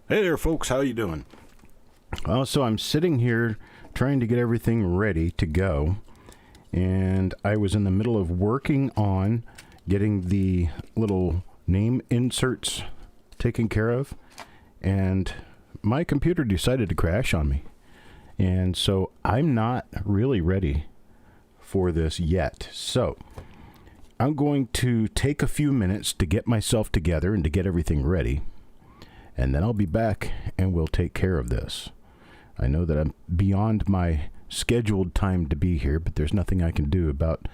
Hey there, folks. How you doing? So I'm sitting here trying to get everything ready to go, and I was in the middle of working on getting the little name inserts taken care of, and my computer decided to crash on me. And so I'm not really ready for this yet. So I'm going to take a few minutes to get myself together and to get everything ready. And then I'll be back and we'll take care of this. I know that I'm beyond my scheduled time to be here, but there's nothing I can do about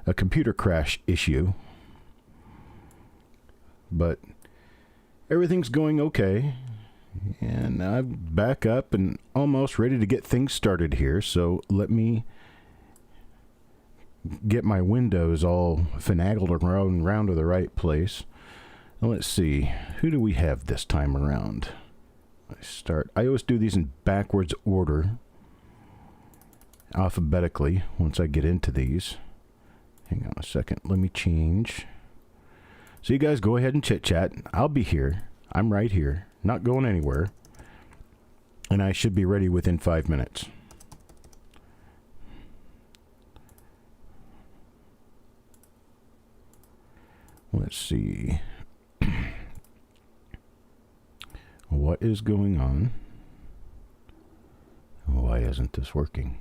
a computer crash issue. But everything's going okay. And I'm back up and almost ready to get things started here. So let me get my windows all finagled around to the right place. Let's see, who do we have this time around? I always do these in backwards order, alphabetically, once I get into these. Hang on a second, let me change. So you guys go ahead and chit-chat. I'll be here. I'm right here, not going anywhere. And I should be ready within 5 minutes. Let's see. What is going on? Why isn't this working?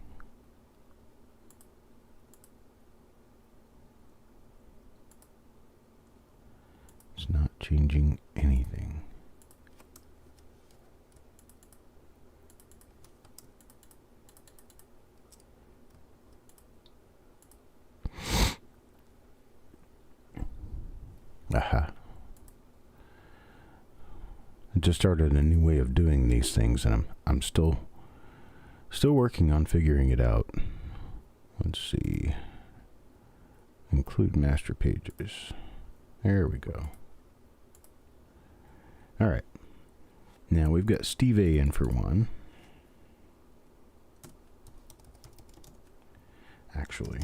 It's not changing anything. Aha. I just started a new way of doing these things, and I'm still working on figuring it out. Let's see. Include master pages. There we go. All right. Now we've got Steve A in for one. Actually.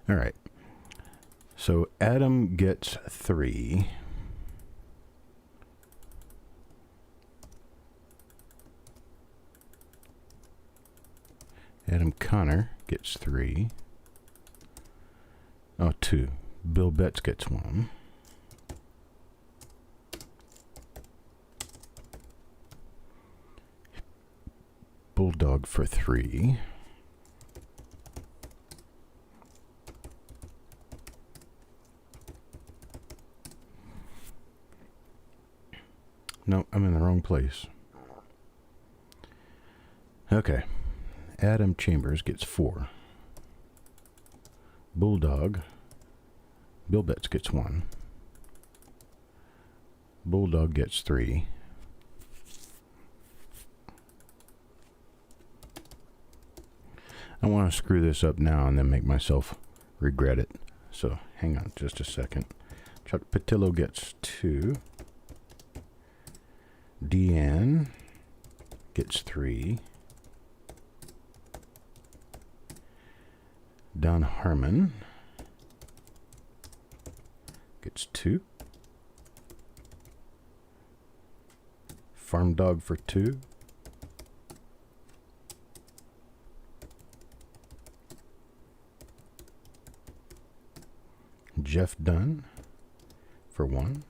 All right. So Adam gets 3. Adam Connor gets 3. Oh, 2. Bill Betts gets 1. Bulldog for 3. No, I'm in the wrong place. Okay. Adam Chambers gets 4. Bulldog. Bill Betts gets 1. Bulldog gets 3. I want to screw this up now and then make myself regret it. So hang on just a second. Chuck Patillo gets 2. Deanne gets 3. Don Harmon gets 2. Farm Dog for 2. Jeff Dunn for 1.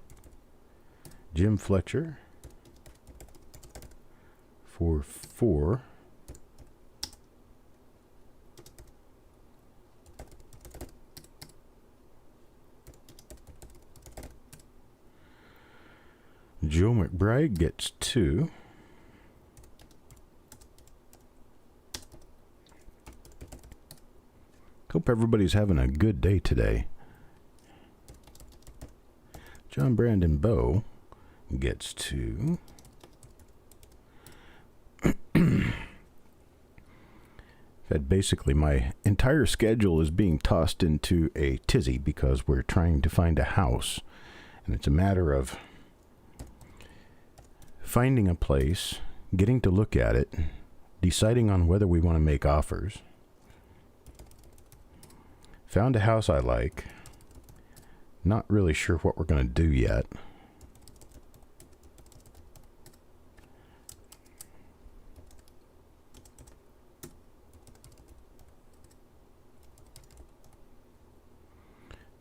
Jim Fletcher for 4. Joe McBride gets 2. Hope everybody's having a good day today. John Brandon Bowe gets 2. That basically my entire schedule is being tossed into a tizzy because we're trying to find a house, and it's a matter of finding a place, getting to look at it, deciding on whether we want to make offers. Found a house I like. Not really sure what we're going to do yet.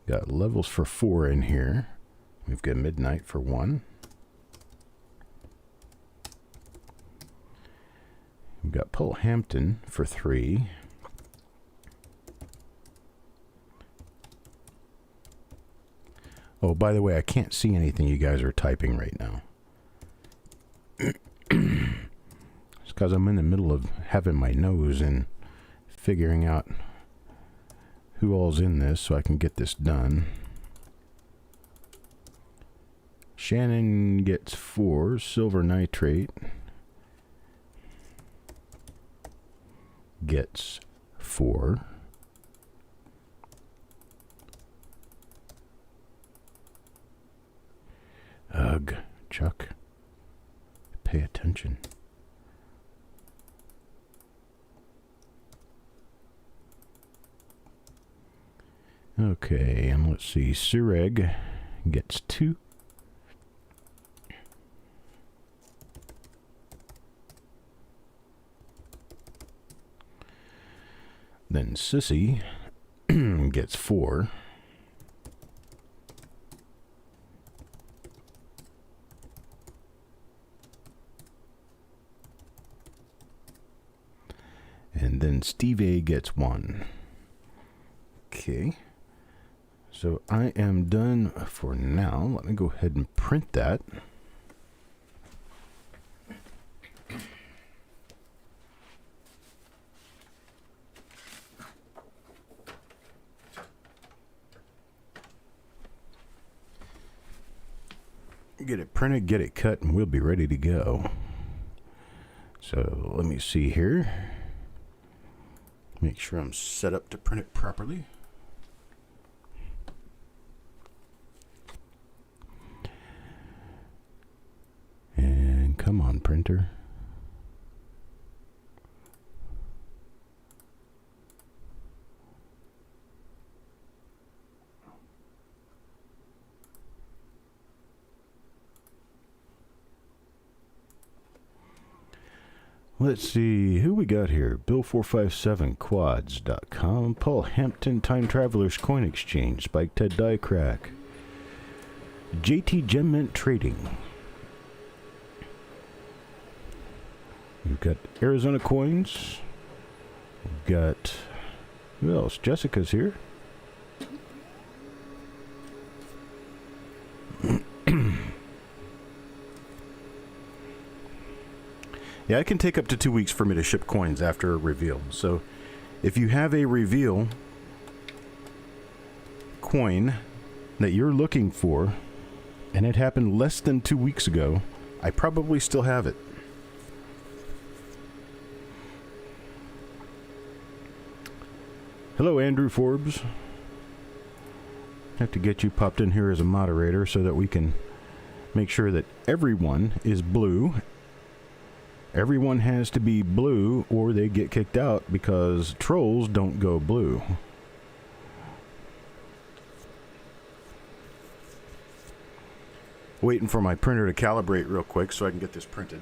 Got levels for 4 in here. We've got midnight for 1. We've got Hampton for 3. Oh, by the way, I can't see anything you guys are typing right now. It's because I'm in the middle of having my nose and figuring out who all's in this so I can get this done. Shannon gets 4. Silver nitrate gets 4. Ugh, Chuck. Pay attention. Okay, and let's see. Sureg gets 2. Then Sissy gets 4. And then Steve A gets 1. Okay. So I am done for now. Let me go ahead and print that. Get it printed, get it cut, and we'll be ready to go. So let me see here. Make sure I'm set up to print it properly. And come on, printer. Let's see who we got here. Bill457quads.com. Paul Hampton Time Travelers Coin Exchange. Spike Ted Die Crack. JT Gem Mint Trading. We've got Arizona Coins. We've got, who else? Jessica's here. Yeah, it can take up to 2 weeks for me to ship coins after a reveal. So if you have a reveal coin that you're looking for and it happened less than 2 weeks ago, I probably still have it. Hello, Andrew Forbes. I have to get you popped in here as a moderator so that we can make sure that everyone is blue. Everyone has to be blue or they get kicked out because trolls don't go blue. Waiting for my printer to calibrate real quick so I can get this printed.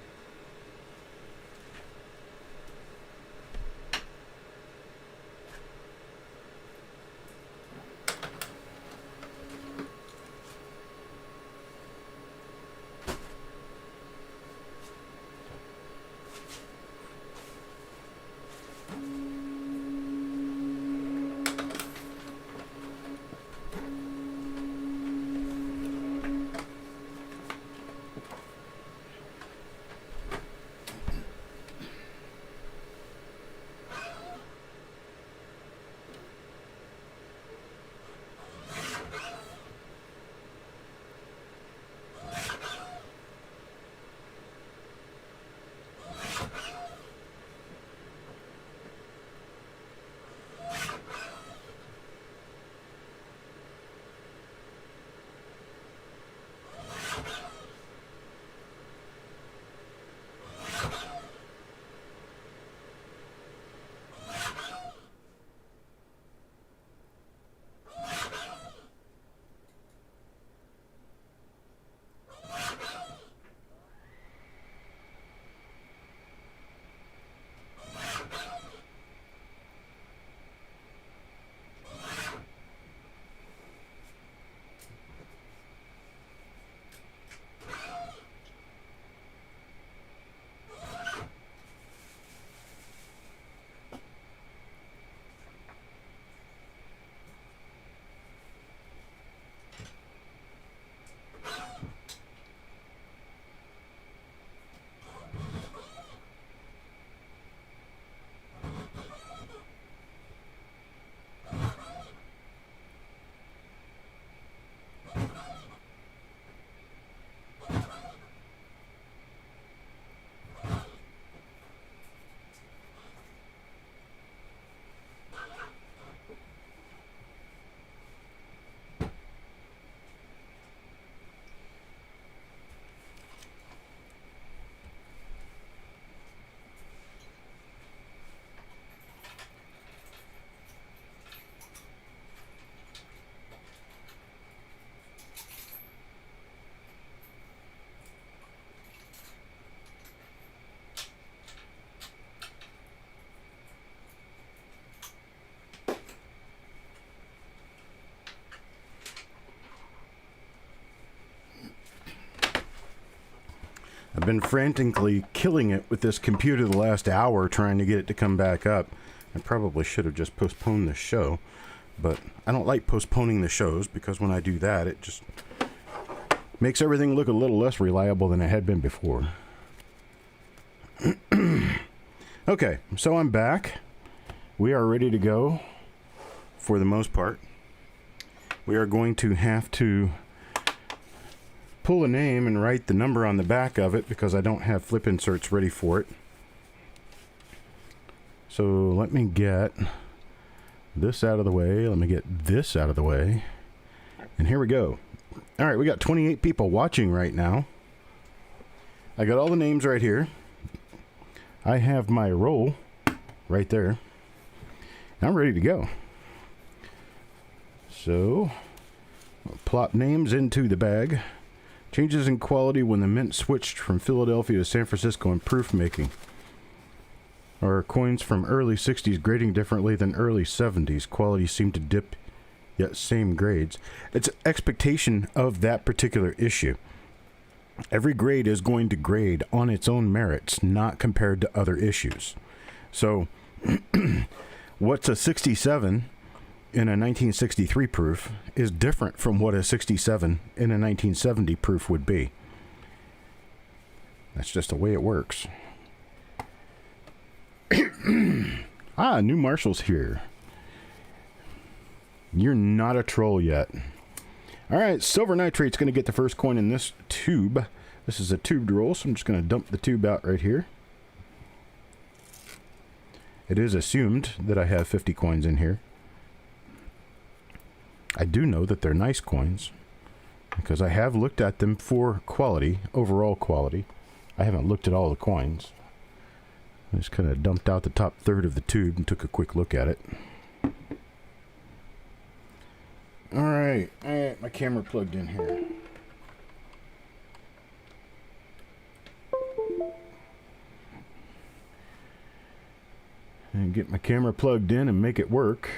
been frantically killing it with this computer the last hour trying to get it to come back up. I probably should have just postponed the show, but I don't like postponing the shows because when I do that, it just makes everything look a little less reliable than it had been before. Okay, so I'm back. We are ready to go for the most part. We are going to have to pull a name and write the number on the back of it because I don't have flip inserts ready for it. So let me get this out of the way. Let me get this out of the way. And here we go. All right, we got 28 people watching right now. I got all the names right here. I have my roll right there. I'm ready to go. So, I'll plop names into the bag. Changes in quality when the mint switched from Philadelphia to San Francisco in proof making. Are coins from early 60s grading differently than early 70s? Quality seemed to dip, yet same grades. It's expectation of that particular issue. Every grade is going to grade on its own merits, not compared to other issues. So, what's a 67 in a 1963 proof is different from what a 67 in a 1970 proof would be. That's just the way it works. New Marshall's here. You're not a troll yet. All right, silver nitrate's going to get the first coin in this tube. This is a tubed roll, so I'm just going to dump the tube out right here. It is assumed that I have 50 coins in here. I do know that they're nice coins because I have looked at them for quality, overall quality. I haven't looked at all the coins. I just kind of dumped out the top third of the tube and took a quick look at it. All right, my camera plugged in here. And get my camera plugged in and make it work.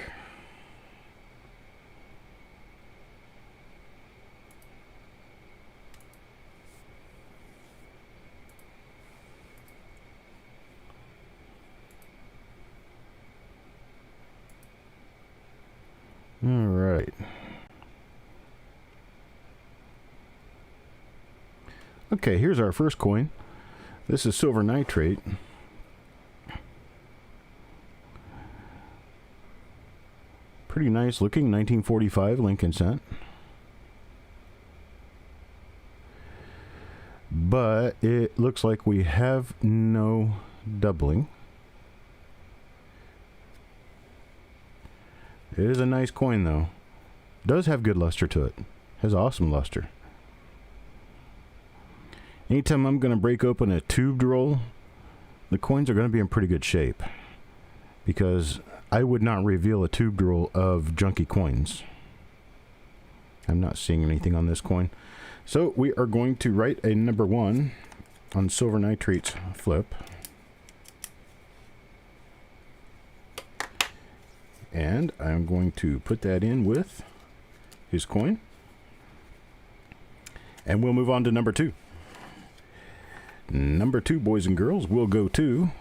All right. Okay, here's our first coin. This is silver nitrate. Pretty nice looking 1945 Lincoln cent. But it looks like we have no doubling. It is a nice coin though. It does have good luster to it. Has awesome luster. Anytime I'm going to break open a tubed roll, the coins are going to be in pretty good shape. Because I would not reveal a tubed roll of junky coins. I'm not seeing anything on this coin. So we are going to write a number 1 on silver nitrate's flip. And I'm going to put that in with his coin. And we'll move on to number 2. Number 2, boys and girls, will go to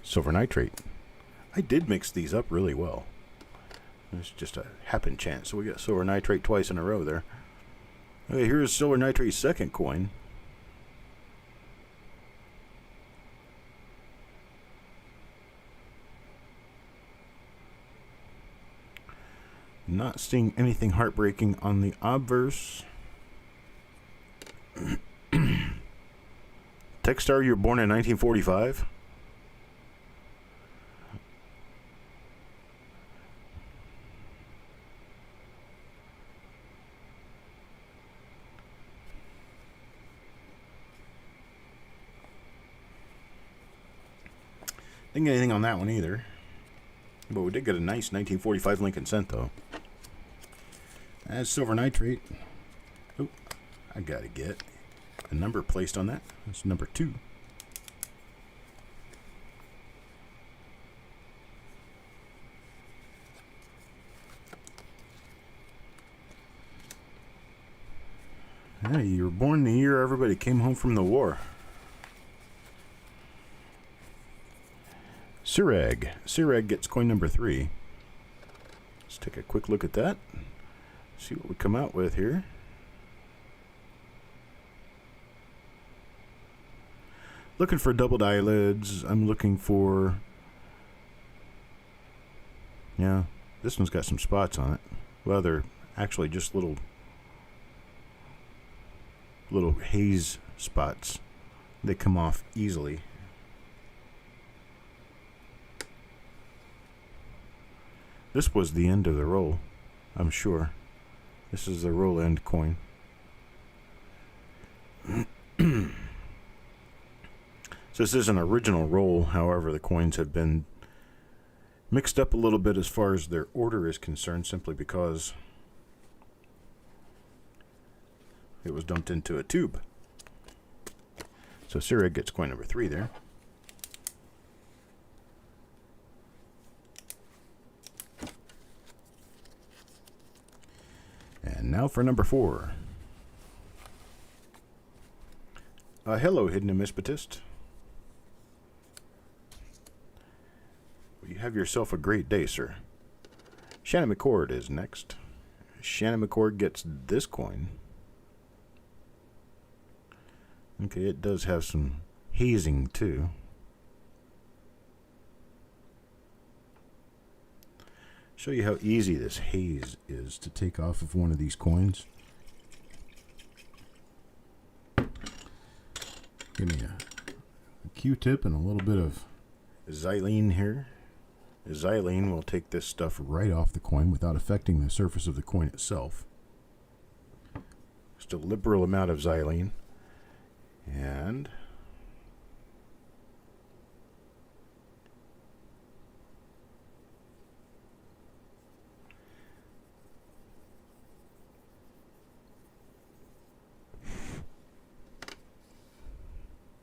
silver nitrate. I did mix these up really well. It's just a happen chance. So we got silver nitrate twice in a row there. Okay, here's silver nitrate's second coin. Not seeing anything heartbreaking on the obverse. Techstar, you were born in 1945? Didn't get anything on that one either. But we did get a nice 1945 Lincoln cent though. That's silver nitrate. Oh, I gotta get a number placed on that. That's number 2. Yeah, you were born the year everybody came home from the war. Sireg. Sireg gets coin number 3. Let's take a quick look at that. See what we come out with here. Looking for doubled eyelids. I'm looking for... Yeah, this one's got some spots on it. Well, they're actually just little haze spots. They come off easily. This was the end of the roll, I'm sure. This is the roll end coin. So this is an original roll, however, the coins have been mixed up a little bit as far as their order is concerned, simply because it was dumped into a tube. So Sireg gets coin number 3 there. And now for number 4. Hello, Hidden Amispatist. You have yourself a great day, sir. Shannon McCord is next. Shannon McCord gets this coin. Okay, it does have some hazing too. Show you how easy this haze is to take off of one of these coins. Give me a Q-tip and a little bit of xylene here. The xylene will take this stuff right off the coin without affecting the surface of the coin itself. Just a liberal amount of xylene. And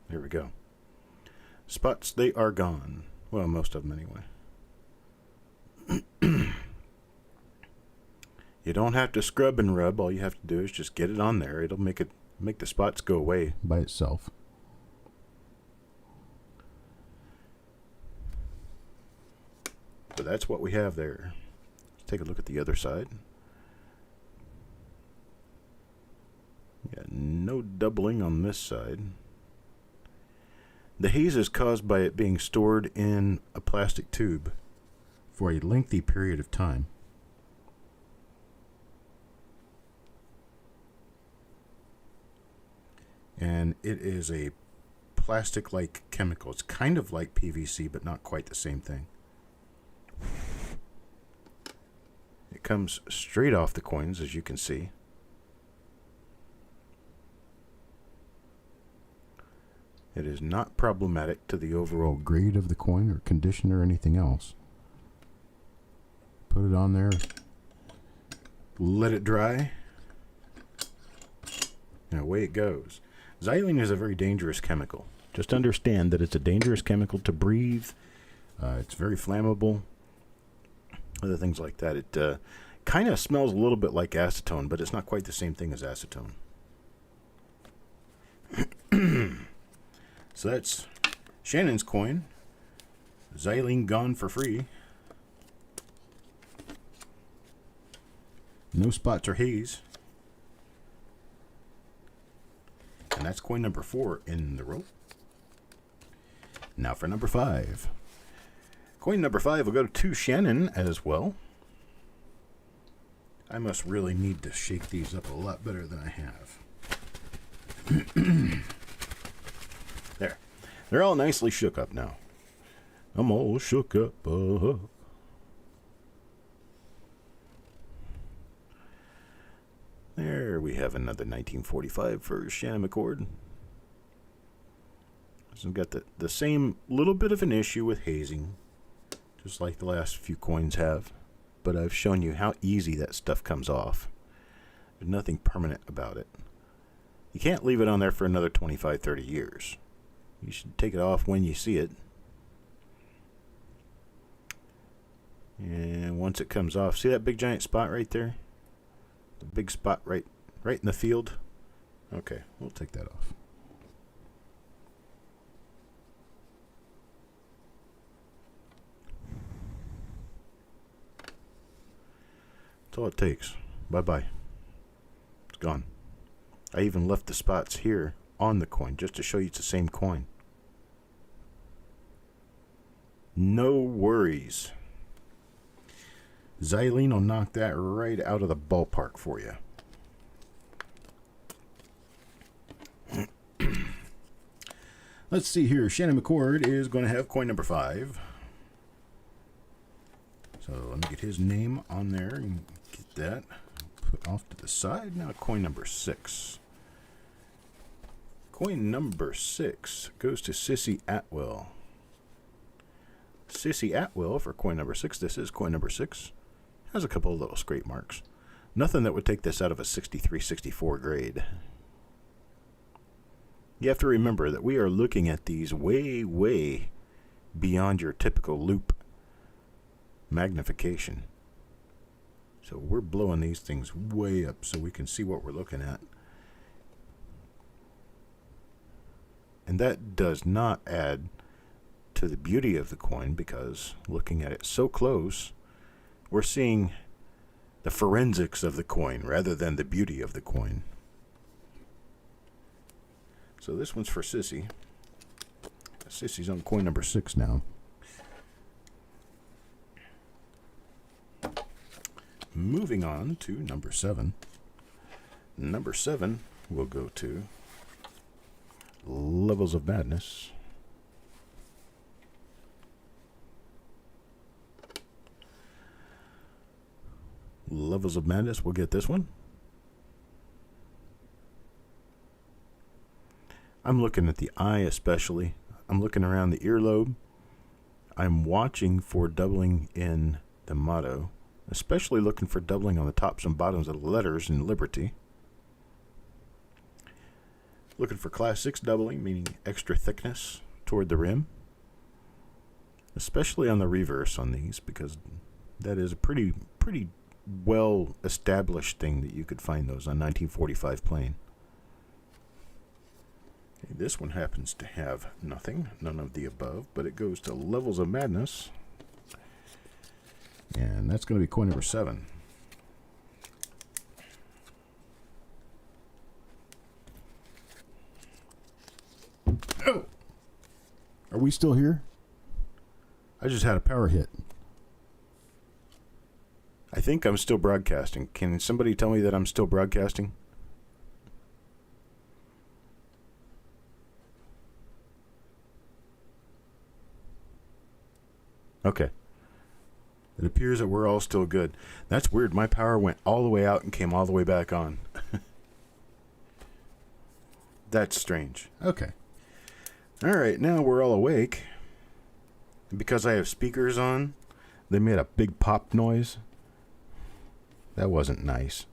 there we go. Spots, they are gone. Well, most of them anyway. You don't have to scrub and rub. All you have to do is just get it on there. It'll make the spots go away by itself. So that's what we have there. Let's take a look at the other side. Yeah, no doubling on this side. The haze is caused by it being stored in a plastic tube for a lengthy period of time. And it is a plastic-like chemical. It's kind of like PVC, but not quite the same thing. It comes straight off the coins, as you can see. It is not problematic to the overall grade of the coin or condition or anything else. Put it on there, let it dry, and away it goes. Xylene is a very dangerous chemical. Just understand that it's a dangerous chemical to breathe. It's very flammable. Other things like that. It kind of smells a little bit like acetone, but it's not quite the same thing as acetone. So that's Shannon's coin. Xylene gone for free. No spots or haze. And that's coin number 4 in the row. Now for number 5. Coin number 5 will go to Shannon as well. I must really need to shake these up a lot better than I have. There. They're all nicely shook up now. I'm all shook up. There we have another 1945 for Shannon McCord. So we've got the same little bit of an issue with hazing, just like the last few coins have. But I've shown you how easy that stuff comes off. There's nothing permanent about it. You can't leave it on there for another 25, 30 years. You should take it off when you see it. And once it comes off, see that big giant spot right there? The big spot right in the field? Okay, we'll take that off. That's all it takes. Bye-bye. It's gone. I even left the spots here on the coin just to show you it's the same coin. No worries. Xylene will knock that right out of the ballpark for you. Let's see here. Shannon McCord is going to have coin number 5. So let me get his name on there and get that put off to the side. Now coin number 6. Coin number 6 goes to Sissy Atwell. Sissy Atwell for coin number 6. This is coin number 6. Has a couple of little scrape marks. Nothing that would take this out of a 63-64 grade. You have to remember that we are looking at these way, way beyond your typical loop magnification. So we're blowing these things way up so we can see what we're looking at. And that does not add to the beauty of the coin, because looking at it so close, we're seeing the forensics of the coin rather than the beauty of the coin. So this one's for Sissy. Sissy's on coin number 6 now. Moving on to number 7. Number 7 will go to Levels of Madness. Levels of Madness, we'll get this one. I'm looking at the eye especially. I'm looking around the earlobe. I'm watching for doubling in the motto, especially looking for doubling on the tops and bottoms of the letters in Liberty. Looking for class 6 doubling, meaning extra thickness toward the rim, especially on the reverse on these, because that is a pretty well established thing that you could find those on 1945 plane. Okay, this one happens to have nothing, none of the above, but it goes to Levels of Madness, and that's going to be coin number 7. Oh! Are we still here? I just had a power hit. I think I'm still broadcasting. Can somebody tell me that I'm still broadcasting? Okay. It appears that we're all still good. That's weird. My power went all the way out and came all the way back on. That's strange. Okay. All right, now we're all awake. Because I have speakers on, they made a big pop noise. That wasn't nice.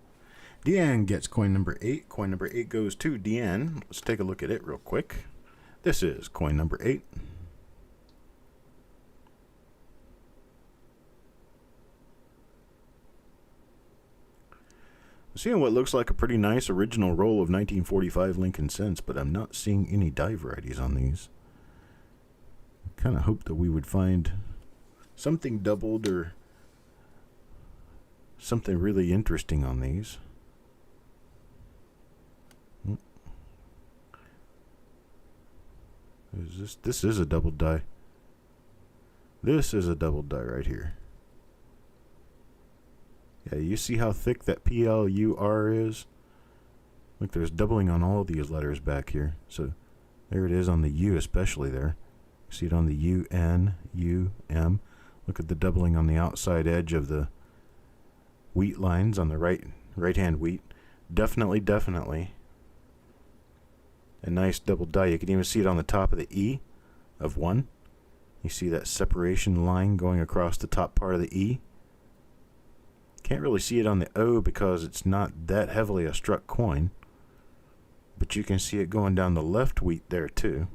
Deanne gets coin number 8. Coin number 8 goes to Deanne. Let's take a look at it real quick. This is coin number 8. I'm seeing what looks like a pretty nice original roll of 1945 Lincoln cents, but I'm not seeing any die varieties on these. I kind of hoped that we would find something doubled or something really interesting on these. This is a double die. This is a double die right here. Yeah, you see how thick that PLUR is? Look, there's doubling on all these letters back here. So there it is on the U, especially there. See it on the U, N, U, M. Look at the doubling on the outside edge of the wheat lines on the right-hand wheat. Definitely a nice double die. You can even see it on the top of the E of 1. You see that separation line going across the top part of the E. Can't really see it on the O because it's not that heavily a struck coin, but you can see it going down the left wheat there too.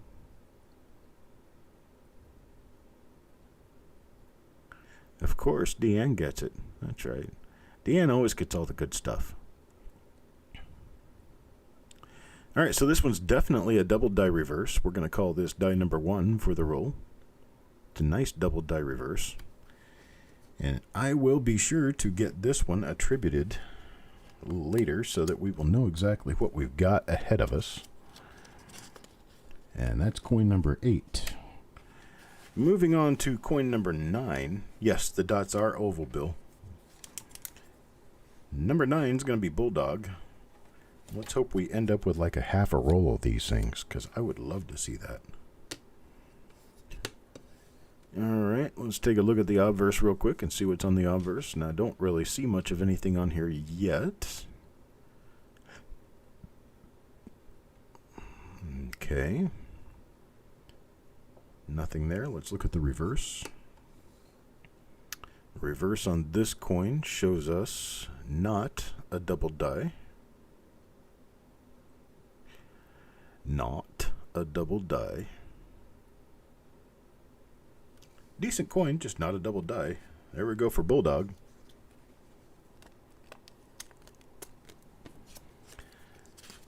Of course, Deanne gets it. That's right. Deanne always gets all the good stuff. All right, so this one's definitely a double die reverse. We're going to call this die number 1 for the roll. It's a nice double die reverse. And I will be sure to get this one attributed later so that we will know exactly what we've got ahead of us. And that's coin number 8. Moving on to coin number 9. Yes, the dots are oval, Bill. Number 9 is going to be Bulldog. Let's hope we end up with like a half a roll of these things, because I would love to see that. Alright, let's take a look at the obverse real quick and see what's on the obverse. Now, I don't really see much of anything on here yet. Okay. Nothing there. Let's look at the reverse. The reverse on this coin shows us not a double die. Not a double die. Decent coin, just not a double die. There we go for Bulldog.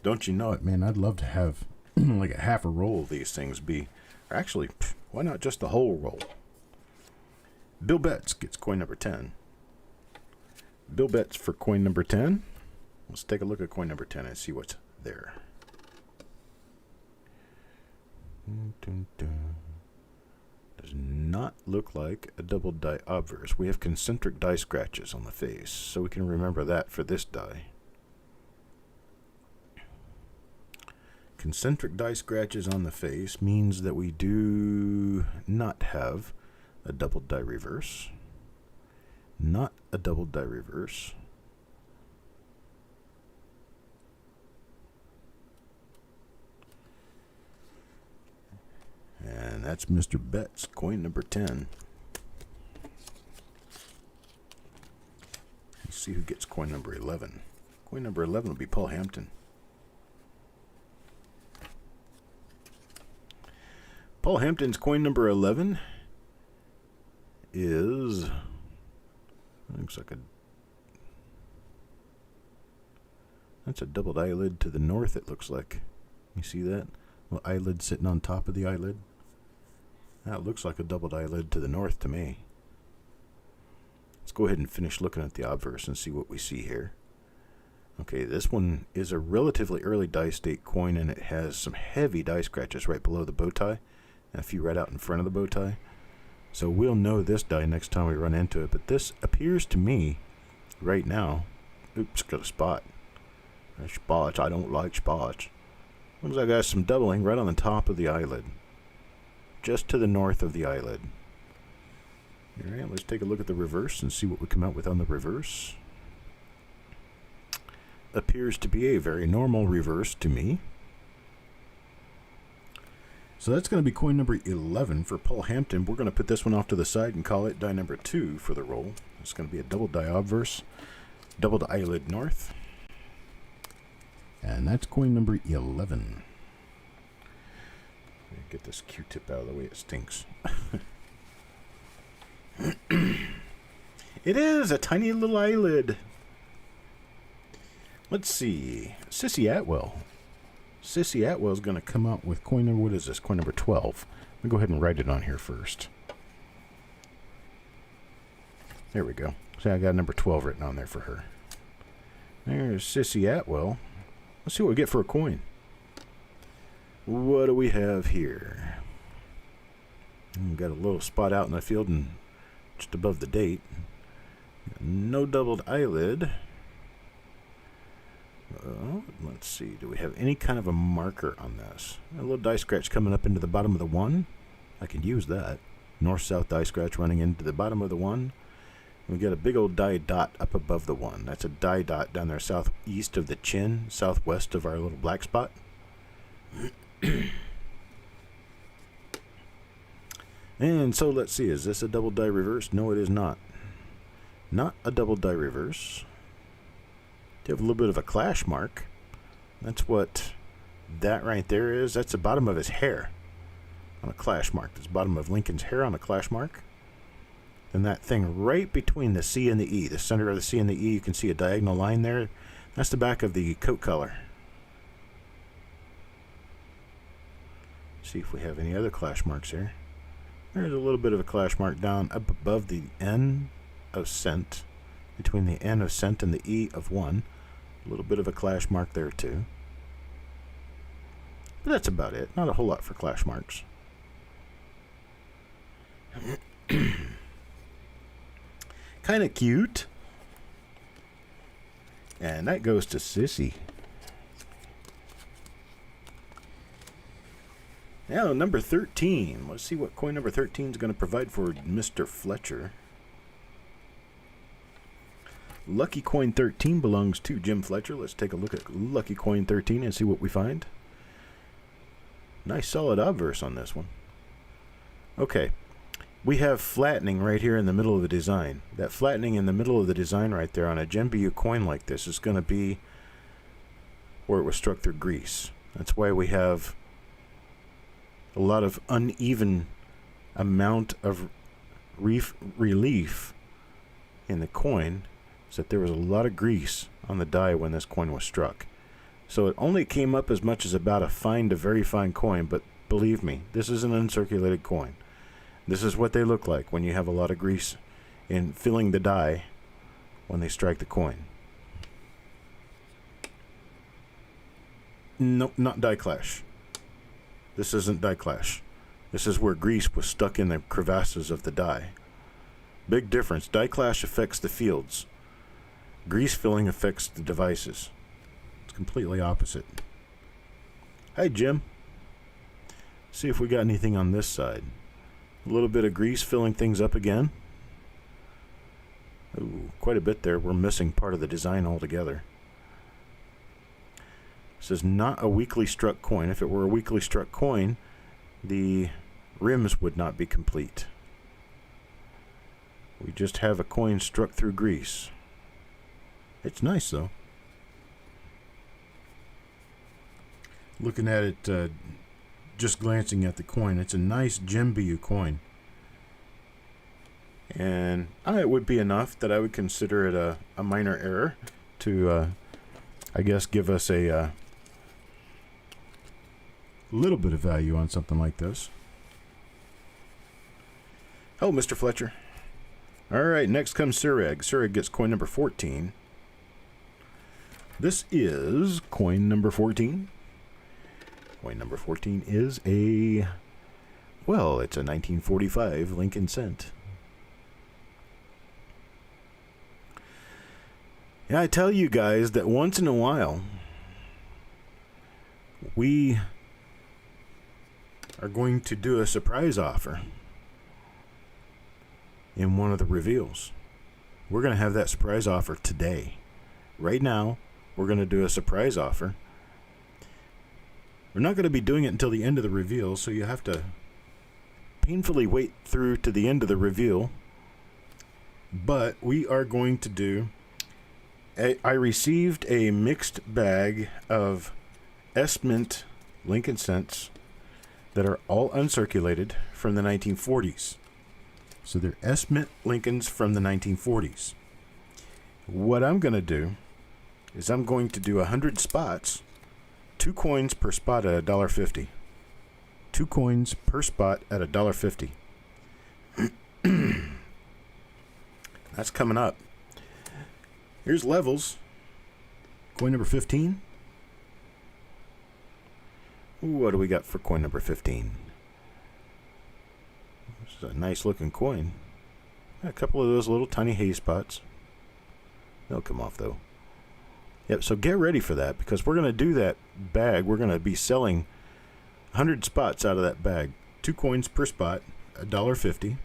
Don't you know it, man? I'd love to have like a half a roll of these things be... Or actually, why not just the whole roll? Bill Betts gets coin number 10. Bill Betts for coin number 10. Let's take a look at coin number 10 and see what's there. Does not look like a double die obverse. We have concentric die scratches on the face, so we can remember that for this die. Concentric die scratches on the face means that we do not have a double die reverse. Not a double die reverse. And that's Mr. Betts, coin number 10. Let's see who gets coin number 11. Coin number 11 will be Paul Hampton. Paul Hampton's coin number 11 is... Looks like a... That's a doubled eyelid to the north, it looks like. You see that? Little eyelid sitting on top of the eyelid. That looks like a doubled eyelid to the north to me. Let's go ahead and finish looking at the obverse and see what we see here. Okay, this one is a relatively early die state coin, and it has some heavy die scratches right below the bow tie, and a few right out in front of the bow tie. So we'll know this die next time we run into it, but this appears to me right now... Oops, got a spot. Spots, I don't like spots. Looks like I got some doubling right on the top of the eyelid. Just to the north of the eyelid. Alright, let's take a look at the reverse and see what we come out with on the reverse. Appears to be a very normal reverse to me. So that's going to be coin number 11 for Paul Hampton. We're going to put this one off to the side and call it die number 2 for the roll. It's going to be a double die obverse. Doubled eyelid north. And that's coin number 11. Get this Q-tip out of the way, it stinks. It is a tiny little eyelid. Let's see. Sissy Atwell. Sissy Atwell is going to come out with coin number, what is this? Coin number 12. Let me go ahead and write it on here first. There we go. See, I got number 12 written on there for her. There's Sissy Atwell. Let's see what we get for a coin. What do we have here? We've got a little spot out in the field and just above the date. No doubled eyelid. Let's see. Do we have any kind of a marker on this? A little die scratch coming up into the bottom of the 1. I can use that. North-south die scratch running into the bottom of the 1. We got a big old die dot up above the 1. That's a die dot down there southeast of the chin, southwest of our little black spot. And so let's see, is this a double die reverse? No, it is not. Not a double die reverse. You have a little bit of a clash mark. That's what that right there is. That's the bottom of his hair on a clash mark. That's the bottom of Lincoln's hair on a clash mark. And that thing right between the C and the E, the center of the C and the E, you can see a diagonal line there. That's the back of the coat collar. See if we have any other clash marks here. There's a little bit of a clash mark down up above the N of cent, between the N of cent and the E of 1. A little bit of a clash mark there too. But that's about it. Not a whole lot for clash marks. Kind of cute. And that goes to Sissy. Now, number 13. Let's see what coin number 13 is going to provide for Mr. Fletcher. Lucky coin 13 belongs to Jim Fletcher. Let's take a look at lucky coin 13 and see what we find. Nice solid obverse on this one. Okay. We have flattening right here in the middle of the design. That flattening in the middle of the design right there on a Gem BU coin like this is going to be where it was struck through grease. That's why we have a lot of uneven amount of relief in the coin, is that there was a lot of grease on the die when this coin was struck. So it only came up as much as about a fine to very fine coin, but believe me, this is an uncirculated coin. This is what they look like when you have a lot of grease in filling the die when they strike the coin. Nope, not die clash. This isn't die clash. This is where grease was stuck in the crevasses of the die. Big difference. Die clash affects the fields. Grease filling affects the devices. It's completely opposite. Hi, Jim. See if we got anything on this side. A little bit of grease filling things up again. Ooh, quite a bit there. We're missing part of the design altogether. This is not a weakly struck coin. If it were a weakly struck coin, the rims would not be complete. We just have a coin struck through grease. It's nice though. Looking at it, just glancing at the coin, it's a nice Gem BU coin. And it would be enough that I would consider it a minor error to, I guess, give us a little bit of value on something like this. Oh, Mr. Fletcher. All right, next comes Sureg. Sureg gets coin number 14. This is coin number 14. Coin number 14 is a, well, it's a 1945 Lincoln cent. Yeah, I tell you guys that once in a while, we are going to do a surprise offer in one of the reveals. We're going to have that surprise offer today. Right now, we're going to do a surprise offer. We're not going to be doing it until the end of the reveal, so you have to painfully wait through to the end of the reveal. But we are going to do... I received a mixed bag of S-Mint Lincoln cents that are all uncirculated from the 1940s. So they're S-Mint Lincolns from the 1940s. What I'm going to do is I'm going to do 100 spots, 2 coins per spot at $1.50. 2 coins per spot at $1.50. That's coming up. Here's levels. Coin number 15. What do we got for coin number 15? This is a nice looking coin. A couple of those little tiny haze spots. They'll come off though. Yep, so get ready for that, because we're going to do that bag. We're going to be selling 100 spots out of that bag. 2 coins per spot, $1.50.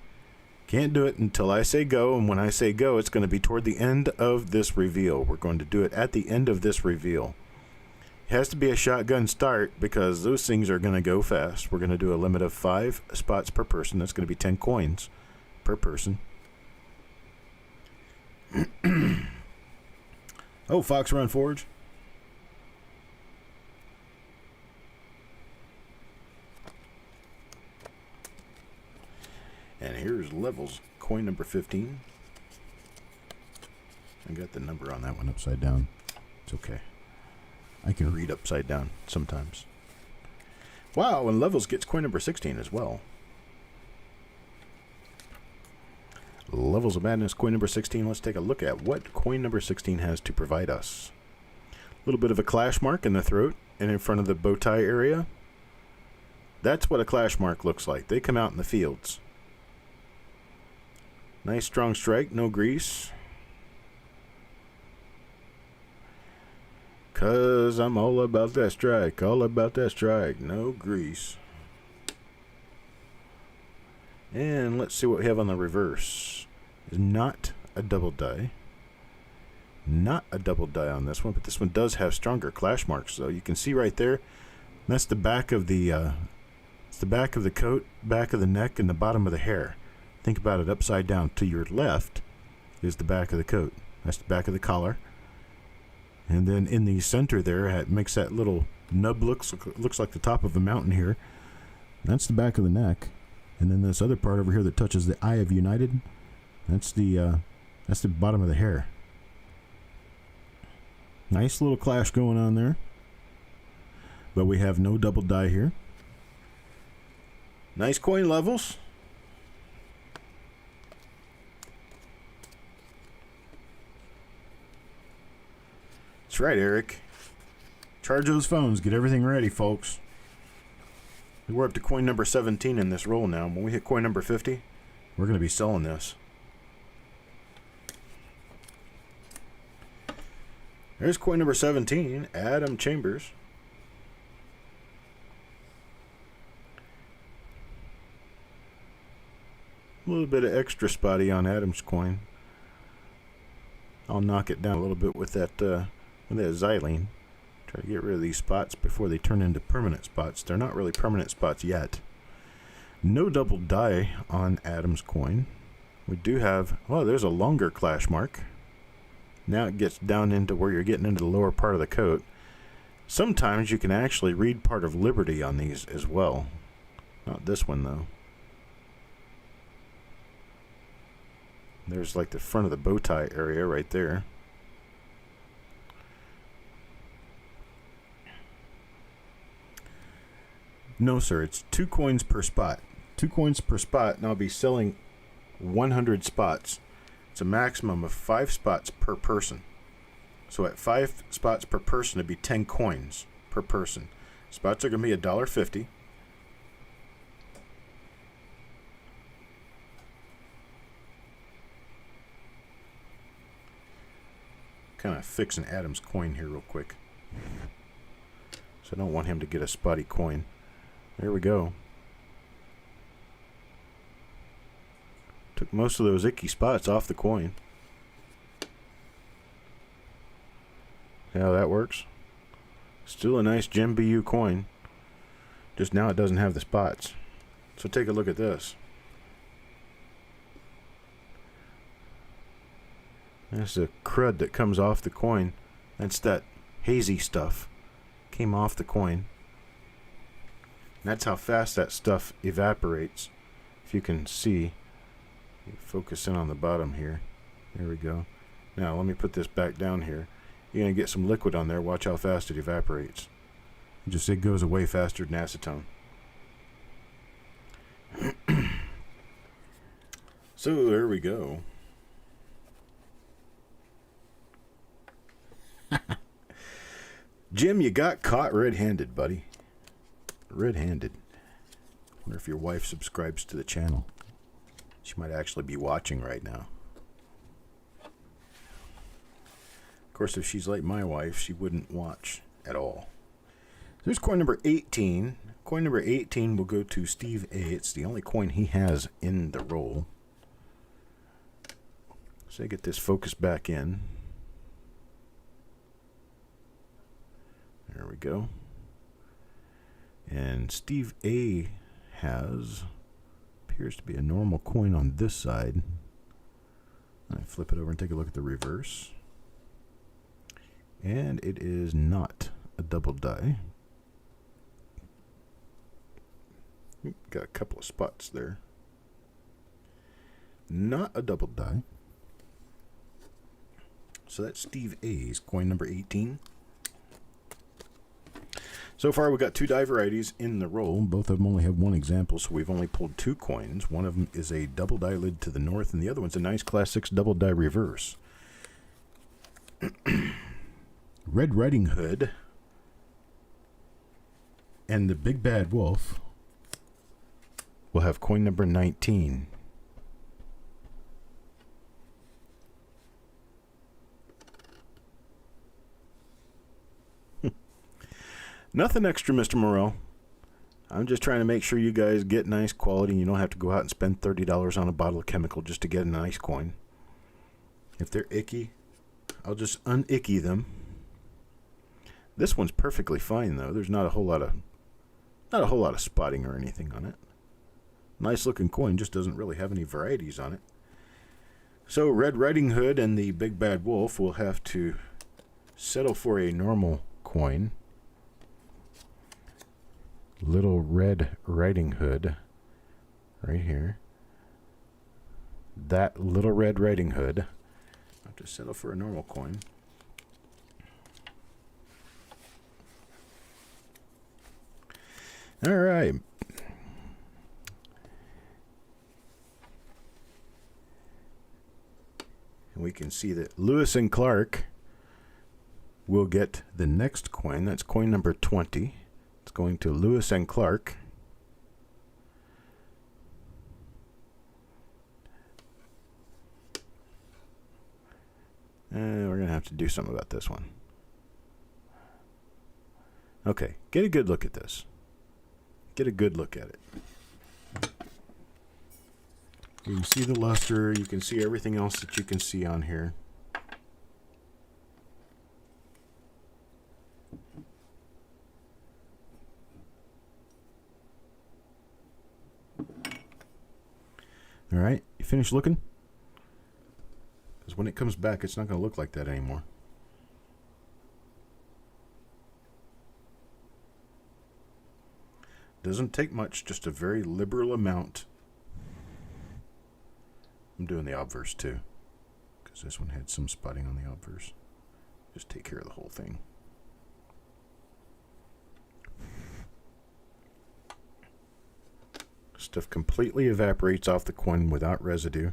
Can't do it until I say go, and when I say go, it's going to be toward the end of this reveal. We're going to do it at the end of this reveal. It has to be a shotgun start, because those things are going to go fast. We're going to do a limit of 5 spots per person. That's going to be 10 coins per person. Oh, Fox Run Forge. And here's levels, coin number 15. I got the number on that one upside down. It's okay. I can read upside down sometimes. Wow, and Levels gets coin number 16 as well. Levels of Madness, coin number 16. Let's take a look at what coin number 16 has to provide us. A little bit of a clash mark in the throat and in front of the bow tie area. That's what a clash mark looks like. They come out in the fields. Nice strong strike, no grease. 'Cause I'm all about that strike, no grease. And let's see what we have on the reverse. Is not a double die. Not a double die on this one, but this one does have stronger clash marks, though. You can see right there, that's the back of the it's the back of the coat, back of the neck, and the bottom of the hair. Think about it upside down. To your left is the back of the coat. That's the back of the collar. And then in the center there, it makes that little nub looks like the top of a mountain here. That's the back of the neck. And then this other part over here that touches the Eye of United, that's the bottom of the hair. Nice little clash going on there. But we have no double die here. Nice coin Levels. That's right, Eric. Charge those phones. Get everything ready, folks. We're up to coin number 17 in this roll now. When we hit coin number 50, we're going to be selling this. There's coin number 17, Adam Chambers. A little bit of extra spotty on Adam's coin. I'll knock it down a little bit with that xylene. Try to get rid of these spots before they turn into permanent spots. They're not really permanent spots yet. No double die on Adam's coin. We do have, well, there's a longer clash mark. Now it gets down into where you're getting into the lower part of the coat. Sometimes you can actually read part of Liberty on these as well. Not this one, though. There's like the front of the bow tie area right there. No, sir, it's 2 coins per spot. 2 coins per spot, and I'll be selling 100 spots. It's a maximum of 5 spots per person. So at 5 spots per person, it'd be 10 coins per person. Spots are going to be $1.50. Kind of fixing Adam's coin here real quick. So I don't want him to get a spotty coin. There we go. Took most of those icky spots off the coin. See how that works? Still a nice Gem BU coin. Just now it doesn't have the spots. So take a look at this. That's the crud that comes off the coin. That's that hazy stuff. Came off the coin. And that's how fast that stuff evaporates. If you can see. You focus in on the bottom here. There we go. Now let me put this back down here. You're going to get some liquid on there. Watch how fast it evaporates. It goes away faster than acetone. So there we go. Jim, you got caught red-handed, buddy. Red-handed. Wonder if your wife subscribes to the channel. She might actually be watching right now. Of course, if she's like my wife, she wouldn't watch at all. There's coin number 18. Coin number 18 will go to Steve A. It's the only coin he has in the roll. So I get this focus back in. There we go. And Steve A appears to be a normal coin on this side. I flip it over and take a look at the reverse. And it is not a double die. Got a couple of spots there. Not a double die. So that's Steve A's coin number 18. So far, we've got 2 die varieties in the roll. Both of them only have 1 example, so we've only pulled 2 coins. One of them is a double die lid to the north, and the other one's a nice Class 6 double die reverse. Red Riding Hood and the Big Bad Wolf will have coin number 19. Nothing extra, Mr. Morrell. I'm just trying to make sure you guys get nice quality and you don't have to go out and spend $30 on a bottle of chemical just to get a nice coin. If they're icky, I'll just un-icky them. This one's perfectly fine though. There's not a whole lot of spotting or anything on it. Nice looking coin, just doesn't really have any varieties on it. So Red Riding Hood and the Big Bad Wolf will have to settle for a normal coin. Little Red Riding Hood right here. That Little Red Riding Hood. I'll have to settle for a normal coin. All right. And we can see that Lewis and Clark will get the next coin. That's coin number 20. It's going to Lewis and Clark. We're going to have to do something about this one. Okay, get a good look at this. Get a good look at it. You can see the luster. You can see everything else that you can see on here. All right, you finished looking? Because when it comes back, it's not going to look like that anymore. Doesn't take much, just a very liberal amount. I'm doing the obverse too, because this one had some spotting on the obverse. Just take care of the whole thing. Stuff completely evaporates off the coin without residue.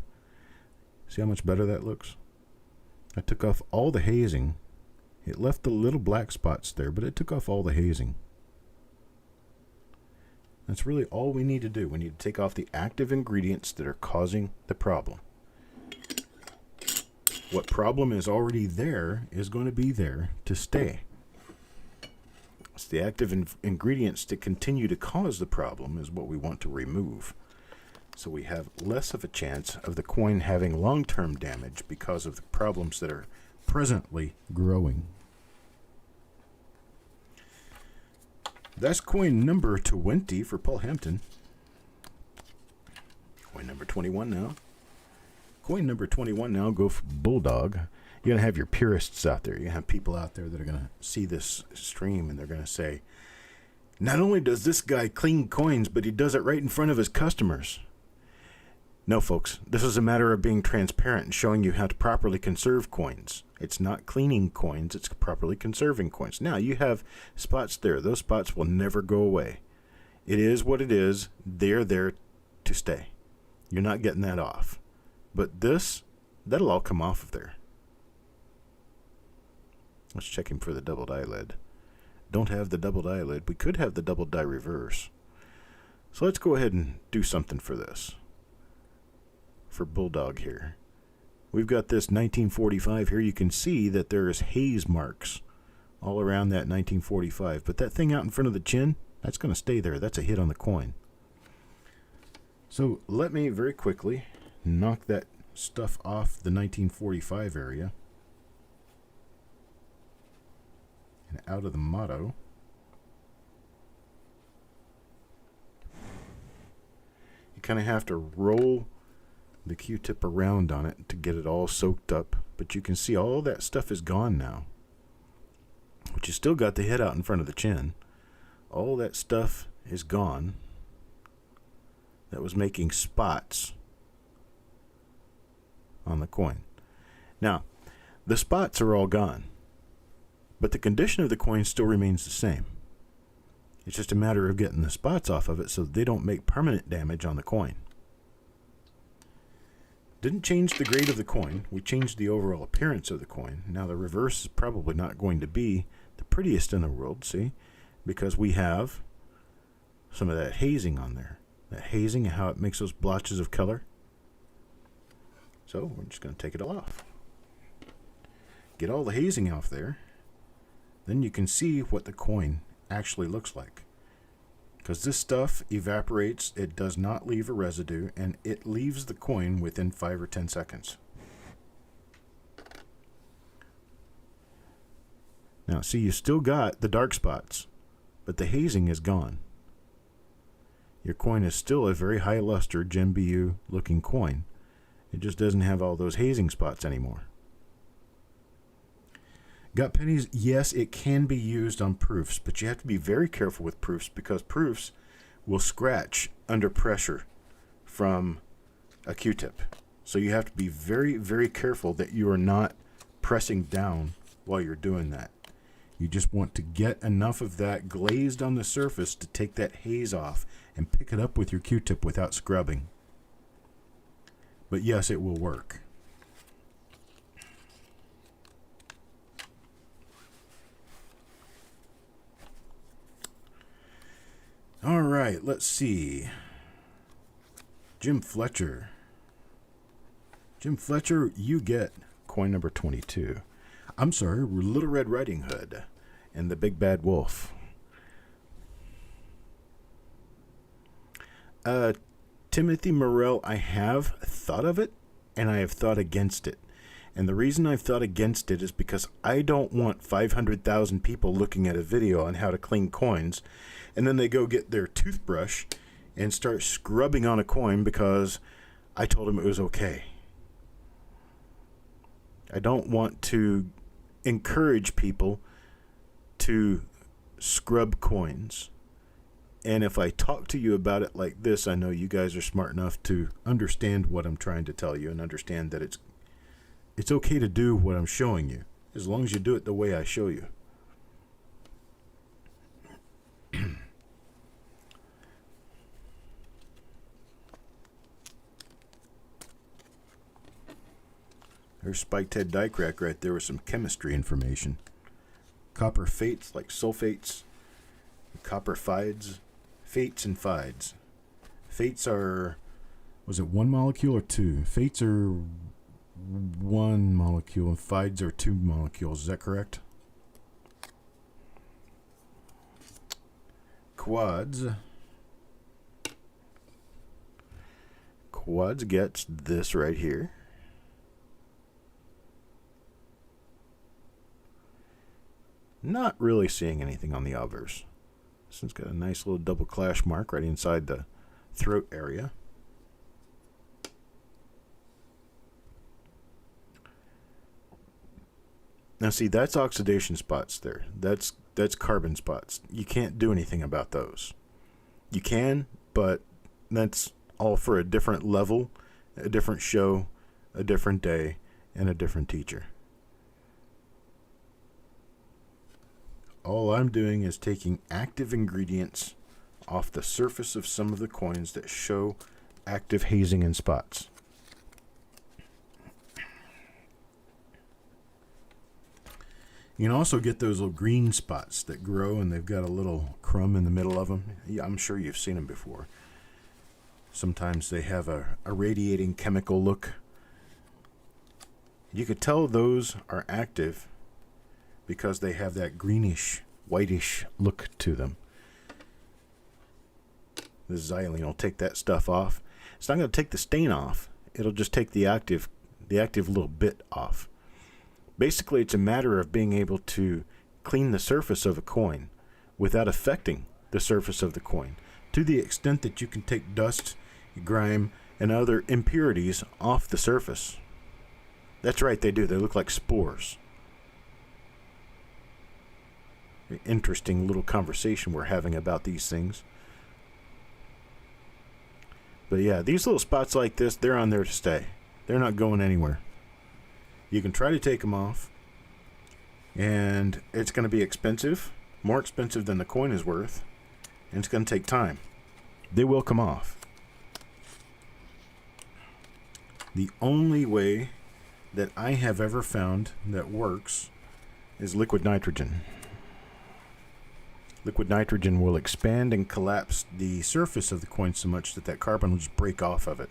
See how much better that looks? I took off all the hazing. It left the little black spots there, but it took off all the hazing. That's really all we need to do. We need to take off the active ingredients that are causing the problem. What problem is already there is going to be there to stay. It's the active ingredients that continue to cause the problem is what we want to remove. So we have less of a chance of the coin having long-term damage because of the problems that are presently growing. That's coin number 20 for Paul Hampton. Coin number 21 now. Coin number 21 now, go for Bulldog. You're going to have your purists out there. You're going to have people out there that are going to see this stream and they're going to say, not only does this guy clean coins, but he does it right in front of his customers. No, folks, this is a matter of being transparent and showing you how to properly conserve coins. It's not cleaning coins, it's properly conserving coins. Now, you have spots there. Those spots will never go away. It is what it is. They're there to stay. You're not getting that off. But this, that'll all come off of there. Let's check him for the double die lid. Don't have the double die lid. We could have the double die reverse. So let's go ahead and do something for this. For Bulldog here. We've got this 1945 here. You can see that there's haze marks all around that 1945. But that thing out in front of the chin, that's going to stay there. That's a hit on the coin. So let me very quickly knock that stuff off the 1945 area. And out of the motto. You kind of have to roll the Q-tip around on it to get it all soaked up. But you can see all that stuff is gone now. But you still got the hit out in front of the chin. All that stuff is gone. That was making spots on the coin. Now, the spots are all gone. But the condition of the coin still remains the same. It's just a matter of getting the spots off of it so they don't make permanent damage on the coin. Didn't change the grade of the coin. We changed the overall appearance of the coin. Now the reverse is probably not going to be the prettiest in the world, see? Because we have some of that hazing on there. That hazing and how it makes those blotches of color. So we're just going to take it all off. Get all the hazing off there. Then you can see what the coin actually looks like. Because this stuff evaporates, it does not leave a residue, and it leaves the coin within 5 or 10 seconds. Now, see, you still got the dark spots, but the hazing is gone. Your coin is still a very high luster Gem BU looking coin. It just doesn't have all those hazing spots anymore. Got pennies? Yes, it can be used on proofs, but you have to be very careful with proofs because proofs will scratch under pressure from a Q-tip. So you have to be very, very careful that you are not pressing down while you're doing that. You just want to get enough of that glazed on the surface to take that haze off and pick it up with your Q-tip without scrubbing. But yes, it will work. All right, let's see. Jim Fletcher. Jim Fletcher, you get coin number 22. I'm sorry, Little Red Riding Hood and the Big Bad Wolf. Timothy Morell, I have thought of it, and I have thought against it. And the reason I've thought against it is because I don't want 500,000 people looking at a video on how to clean coins, and then they go get their toothbrush and start scrubbing on a coin because I told them it was okay. I don't want to encourage people to scrub coins. And if I talk to you about it like this, I know you guys are smart enough to understand what I'm trying to tell you and understand that it's okay to do what I'm showing you, as long as you do it the way I show you. There's Spiked Head Die Crack right there with some chemistry information. Copper fates like sulfates, copper fides, fates and fides. Fates are, was it one molecule or two? Fates are one molecule and fides are two molecules. Is that correct? Quads. Quads gets this right here. Not really seeing anything on the obverse. This one's got a nice little double clash mark right inside the throat area. Now see, that's oxidation spots there. That's carbon spots. You can't do anything about those. You can, but that's all for a different level, a different show, a different day, and a different teacher. All I'm doing is taking active ingredients off the surface of some of the coins that show active hazing and spots. You can also get those little green spots that grow and they've got a little crumb in the middle of them. Yeah, I'm sure you've seen them before. Sometimes they have a radiating chemical look. You could tell those are active because they have that greenish, whitish look to them. The xylene will take that stuff off. It's not going to take the stain off. It'll just take the active little bit off. Basically, it's a matter of being able to clean the surface of a coin without affecting the surface of the coin, to the extent that you can take dust, grime, and other impurities off the surface. That's right, they do. They look like spores. Interesting little conversation we're having about these things. But yeah, these little spots like this, they're on there to stay. They're not going anywhere. You can try to take them off, and it's going to be expensive, more expensive than the coin is worth, and it's going to take time. They will come off. The only way that I have ever found that works is liquid nitrogen. Liquid nitrogen will expand and collapse the surface of the coin so much that carbon will just break off of it.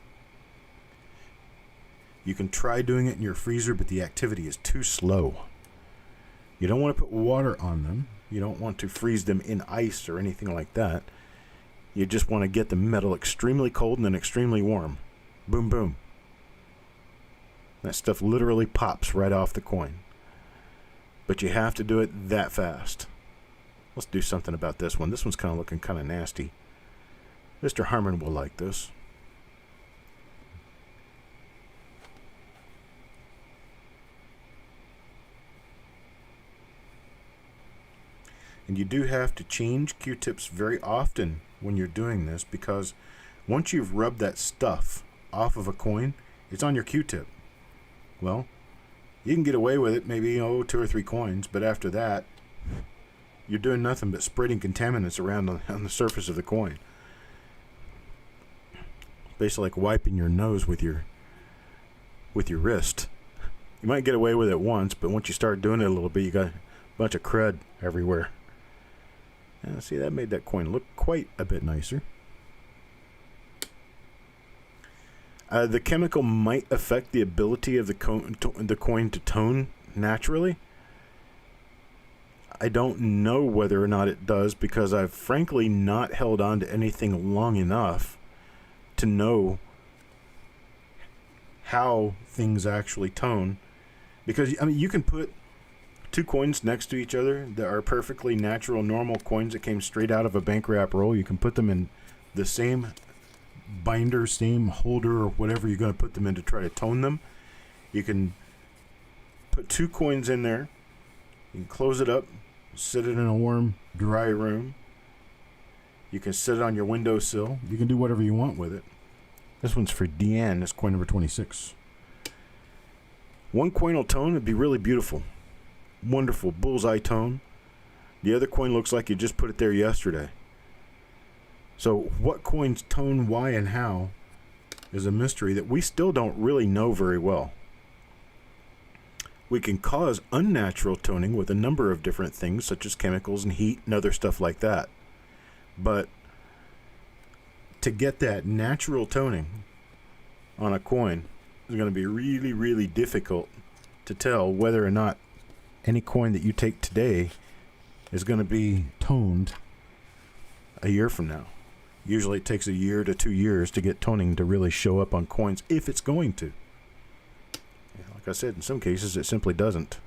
You can try doing it in your freezer, but the activity is too slow. You don't want to put water on them. You don't want to freeze them in ice or anything like that. You just want to get the metal extremely cold and then extremely warm. Boom, boom. That stuff literally pops right off the coin. But you have to do it that fast. Let's do something about this one. This one's kind of looking kind of nasty. Mr. Harmon will like this. And you do have to change Q-tips very often when you're doing this, because once you've rubbed that stuff off of a coin, it's on your Q-tip. Well, you can get away with it maybe 2 or 3 coins, but after that, you're doing nothing but spreading contaminants around on the surface of the coin. Basically like wiping your nose with your wrist. You might get away with it once, but once you start doing it a little bit, you got a bunch of crud everywhere. See, that made that coin look quite a bit nicer. The chemical might affect the ability of the coin to tone naturally. I don't know whether or not it does, because I've frankly not held on to anything long enough to know how things actually tone. Because, I mean, you can put 2 coins next to each other that are perfectly natural, normal coins that came straight out of a bank wrap roll. You can put them in the same binder, same holder, or whatever you're going to put them in to try to tone them. You can put 2 coins in there. You can close it up, sit it in a warm, dry room. You can sit it on your windowsill. You can do whatever you want with it. This one's for Deanne. This coin number 26. One coin will tone. It'd be really beautiful. Wonderful bullseye tone. The other coin looks like you just put it there yesterday. So what coins tone, why, and how is a mystery that we still don't really know very well. We can cause unnatural toning with a number of different things, such as chemicals and heat and other stuff like that. But to get that natural toning on a coin is going to be really, really difficult to tell whether or not any coin that you take today is going to be toned a year from now. Usually it takes a year to 2 years to get toning to really show up on coins, if it's going to. Like I said, in some cases it simply doesn't.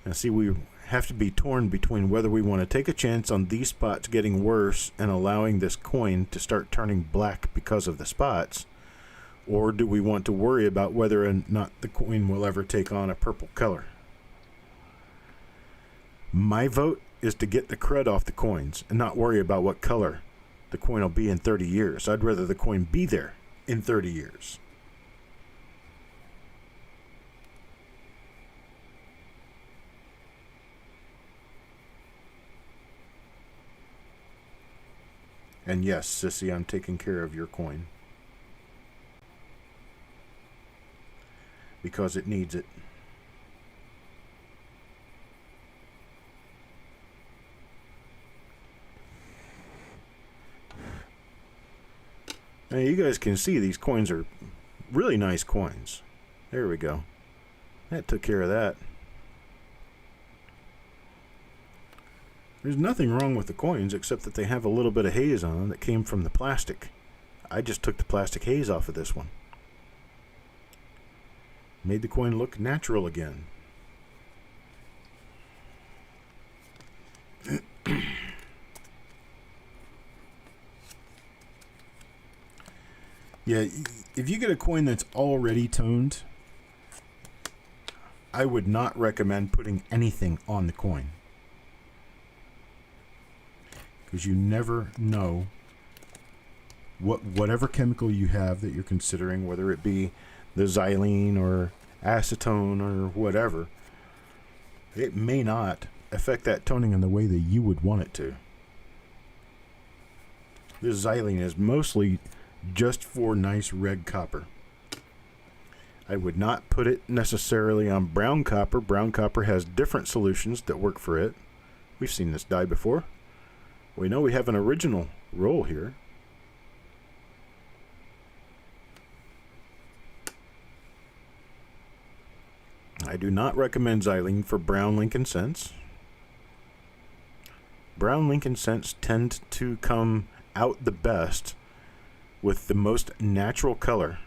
Now see, we have to be torn between whether we want to take a chance on these spots getting worse and allowing this coin to start turning black because of the spots, or do we want to worry about whether or not the coin will ever take on a purple color? My vote is to get the crud off the coins and not worry about what color the coin will be in 30 years. I'd rather the coin be there in 30 years. And yes, Sissy, I'm taking care of your coin. Because it needs it. Now you guys can see these coins are really nice coins. There we go. That took care of that. There's nothing wrong with the coins except that they have a little bit of haze on them that came from the plastic. I just took the plastic haze off of this one. Made the coin look natural again. Yeah, if you get a coin that's already toned, I would not recommend putting anything on the coin. Because you never know whatever chemical you have that you're considering, whether it be the xylene or acetone or whatever, it may not affect that toning in the way that you would want it to. This xylene is mostly just for nice red copper. I would not put it necessarily on brown copper. Brown copper has different solutions that work for it. We've seen this dye before. We know we have an original roll here. I do not recommend xylene for brown Lincoln scents. Brown Lincoln scents tend to come out the best with the most natural color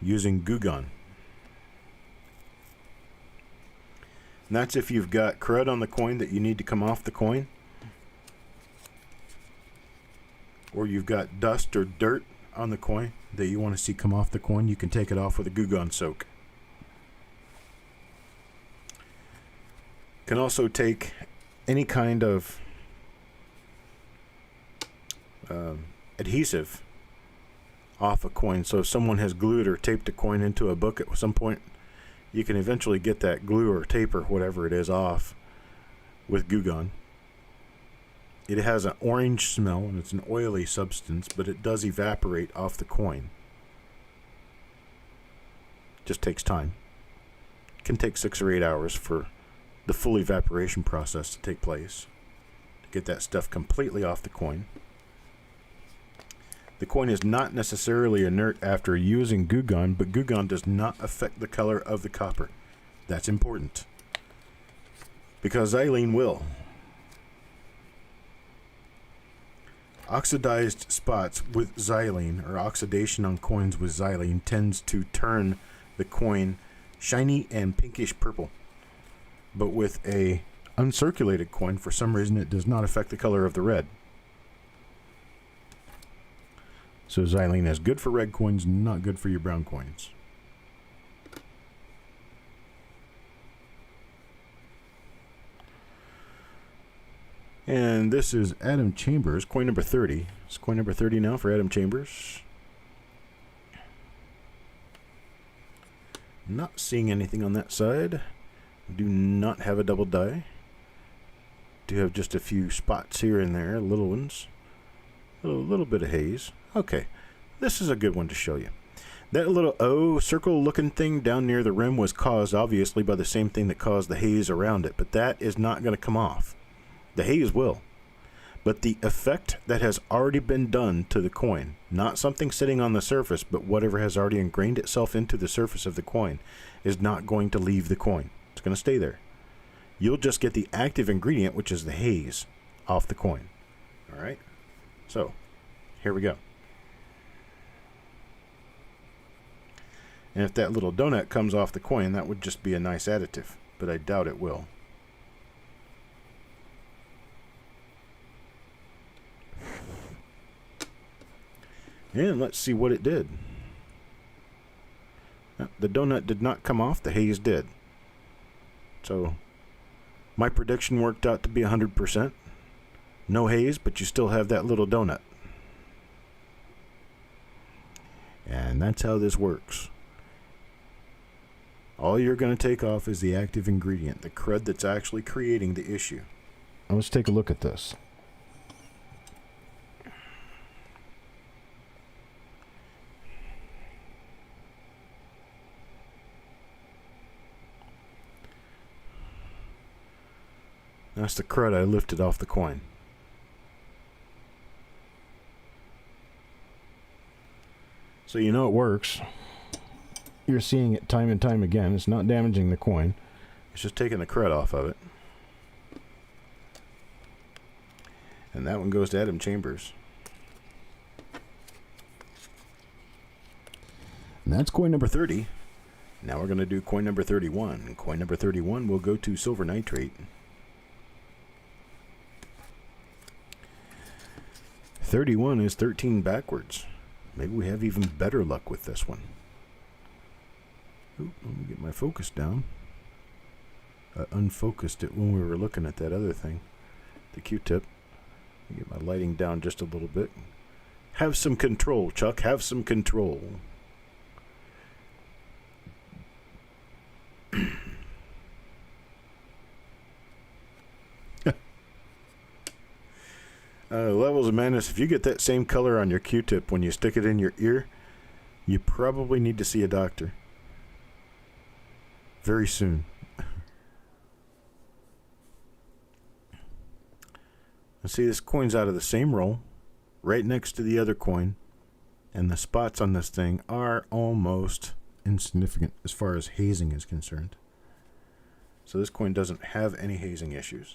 using Goo Gone. And that's if you've got crud on the coin that you need to come off the coin, or you've got dust or dirt on the coin that you want to see come off the coin. You can take it off with a Goo Gone soak. Can also take any kind of adhesive off a coin. So if someone has glued or taped a coin into a book at some point, you can eventually get that glue or tape or whatever it is off with Goo Gone. It has an orange smell and it's an oily substance, but it does evaporate off the coin. Just takes time. It can take 6 or 8 hours for the full evaporation process to take place to get that stuff completely off the coin. The coin is not necessarily inert after using Goo Gone, but Goo Gone does not affect the color of the copper. That's important, because xylene will. Oxidized spots with xylene, or oxidation on coins with xylene, tends to turn the coin shiny and pinkish purple. But with a uncirculated coin, for some reason, it does not affect the color of the red. So xylene is good for red coins, not good for your brown coins. And this is Adam Chambers, coin number 30. It's coin number 30 now for Adam Chambers. Not seeing anything on that side. Do not have a double die. Do have just a few spots here and there, little ones. A little bit of haze. Okay, this is a good one to show you. That little O circle looking thing down near the rim was caused obviously by the same thing that caused the haze around it, but that is not going to come off. The haze will. But the effect that has already been done to the coin, not something sitting on the surface, but whatever has already ingrained itself into the surface of the coin, is not going to leave the coin. It's going to stay there. You'll just get the active ingredient, which is the haze, off the coin. All right? So, here we go. And if that little donut comes off the coin, that would just be a nice additive, but I doubt it will. And let's see what it did. The donut did not come off, the haze did. So, my prediction worked out to be 100%. No haze, but you still have that little donut. And that's how this works. All you're going to take off is the active ingredient, the crud that's actually creating the issue. Now let's take a look at this. That's the crud I lifted off the coin. So you know it works. You're seeing it time and time again. It's not damaging the coin. It's just taking the crud off of it. And that one goes to Adam Chambers. And that's coin number 30. Now we're going to do coin number 31. And coin number 31 will go to silver nitrate. 31 is 13 backwards. Maybe we have even better luck with this one. Oop, let me get my focus down. I unfocused it when we were looking at that other thing, the Q-tip. Get my lighting down just a little bit. Have some control, Chuck. Have some control. Levels of madness. If you get that same color on your Q-tip when you stick it in your ear, you probably need to see a doctor very soon. See, this coin's out of the same roll, right next to the other coin, and the spots on this thing are almost insignificant as far as hazing is concerned. So this coin doesn't have any hazing issues.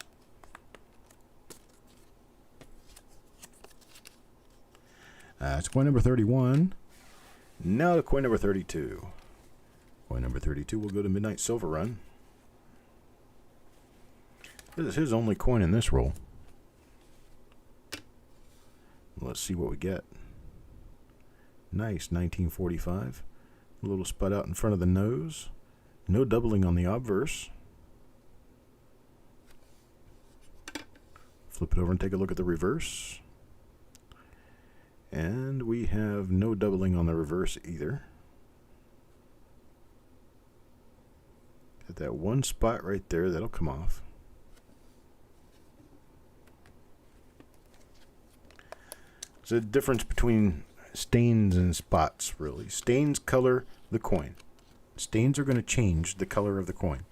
That's coin number 31. Now to coin number 32. Coin number 32 will go to Midnight Silver Run. This is his only coin in this roll. Let's see what we get. Nice, 1945. A little spot out in front of the nose. No doubling on the obverse. Flip it over and take a look at the reverse. And we have no doubling on the reverse either. Got that one spot right there, that'll come off. There's a difference between stains and spots, really. Stains color the coin. Stains are going to change the color of the coin.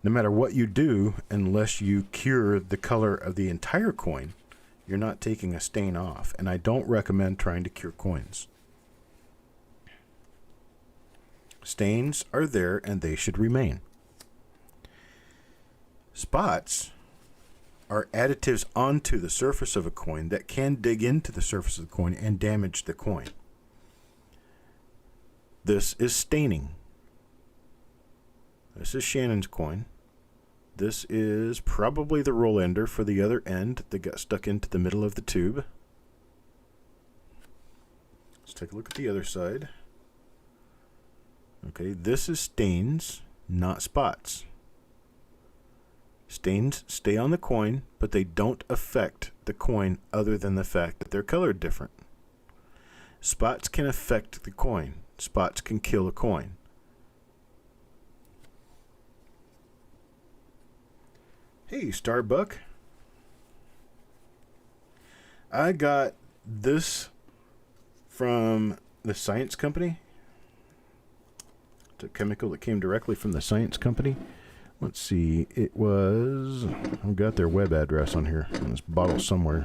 No matter what you do, unless you cure the color of the entire coin, you're not taking a stain off. And I don't recommend trying to cure coins. Stains are there and they should remain. Spots are additives onto the surface of a coin that can dig into the surface of the coin and damage the coin. This is staining. This is Shannon's coin. This is probably the roll ender for the other end that got stuck into the middle of the tube. Let's take a look at the other side. Okay, this is stains, not spots. Stains stay on the coin, but they don't affect the coin other than the fact that they're colored different. Spots can affect the coin. Spots can kill a coin. Hey, Starbuck. I got this from the Science Company. It's a chemical that came directly from the Science Company. Let's see, it was, I've got their web address on here in this bottle somewhere.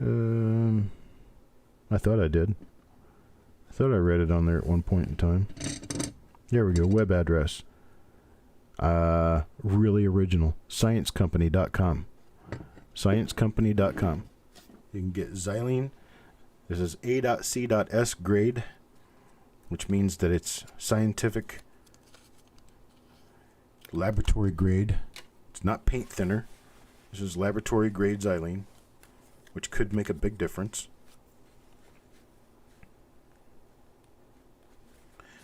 I thought I did. I thought I read it on there at one point in time. There we go, web address. Really original. ScienceCompany.com. ScienceCompany.com. You can get xylene. This is A.C.S grade, which means that it's scientific laboratory grade. It's not paint thinner. This is laboratory grade xylene, which could make a big difference.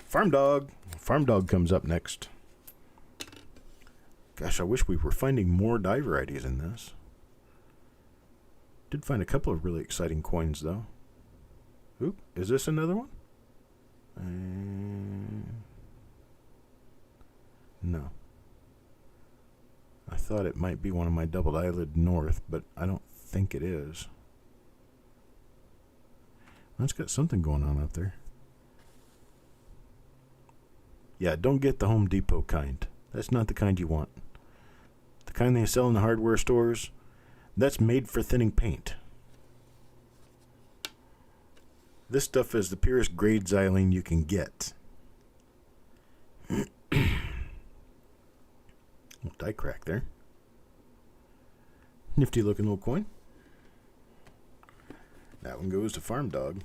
Farm Dog. Farm Dog comes up next. Gosh, I wish we were finding more dye varieties in this. Did find a couple of really exciting coins, though. Oop, is this another one? No. I thought it might be one of my doubled eyelid north, but I don't think it is. That's got something going on up there. Yeah, don't get the Home Depot kind. That's not the kind you want. The kind they sell in the hardware stores, that's made for thinning paint. This stuff is the purest grade xylene you can get. Little die crack there. Nifty looking little coin. That one goes to Farm Dog.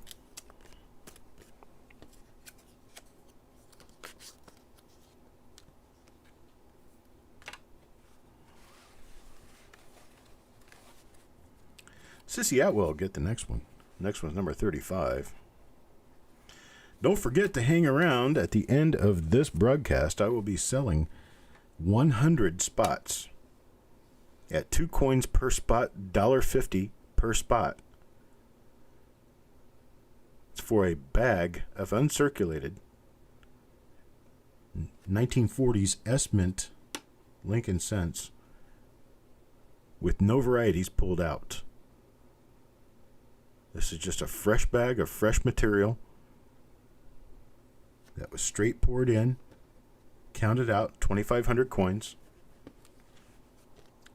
Sissy Atwell get the next one. Next one's number 35. Don't forget to hang around. At the end of this broadcast, I will be selling 100 spots at 2 coins per spot, $1.50 per spot. It's for a bag of uncirculated 1940s S-Mint Lincoln cents with no varieties pulled out. This is just a fresh bag of fresh material that was straight poured in, counted out, 2,500 coins.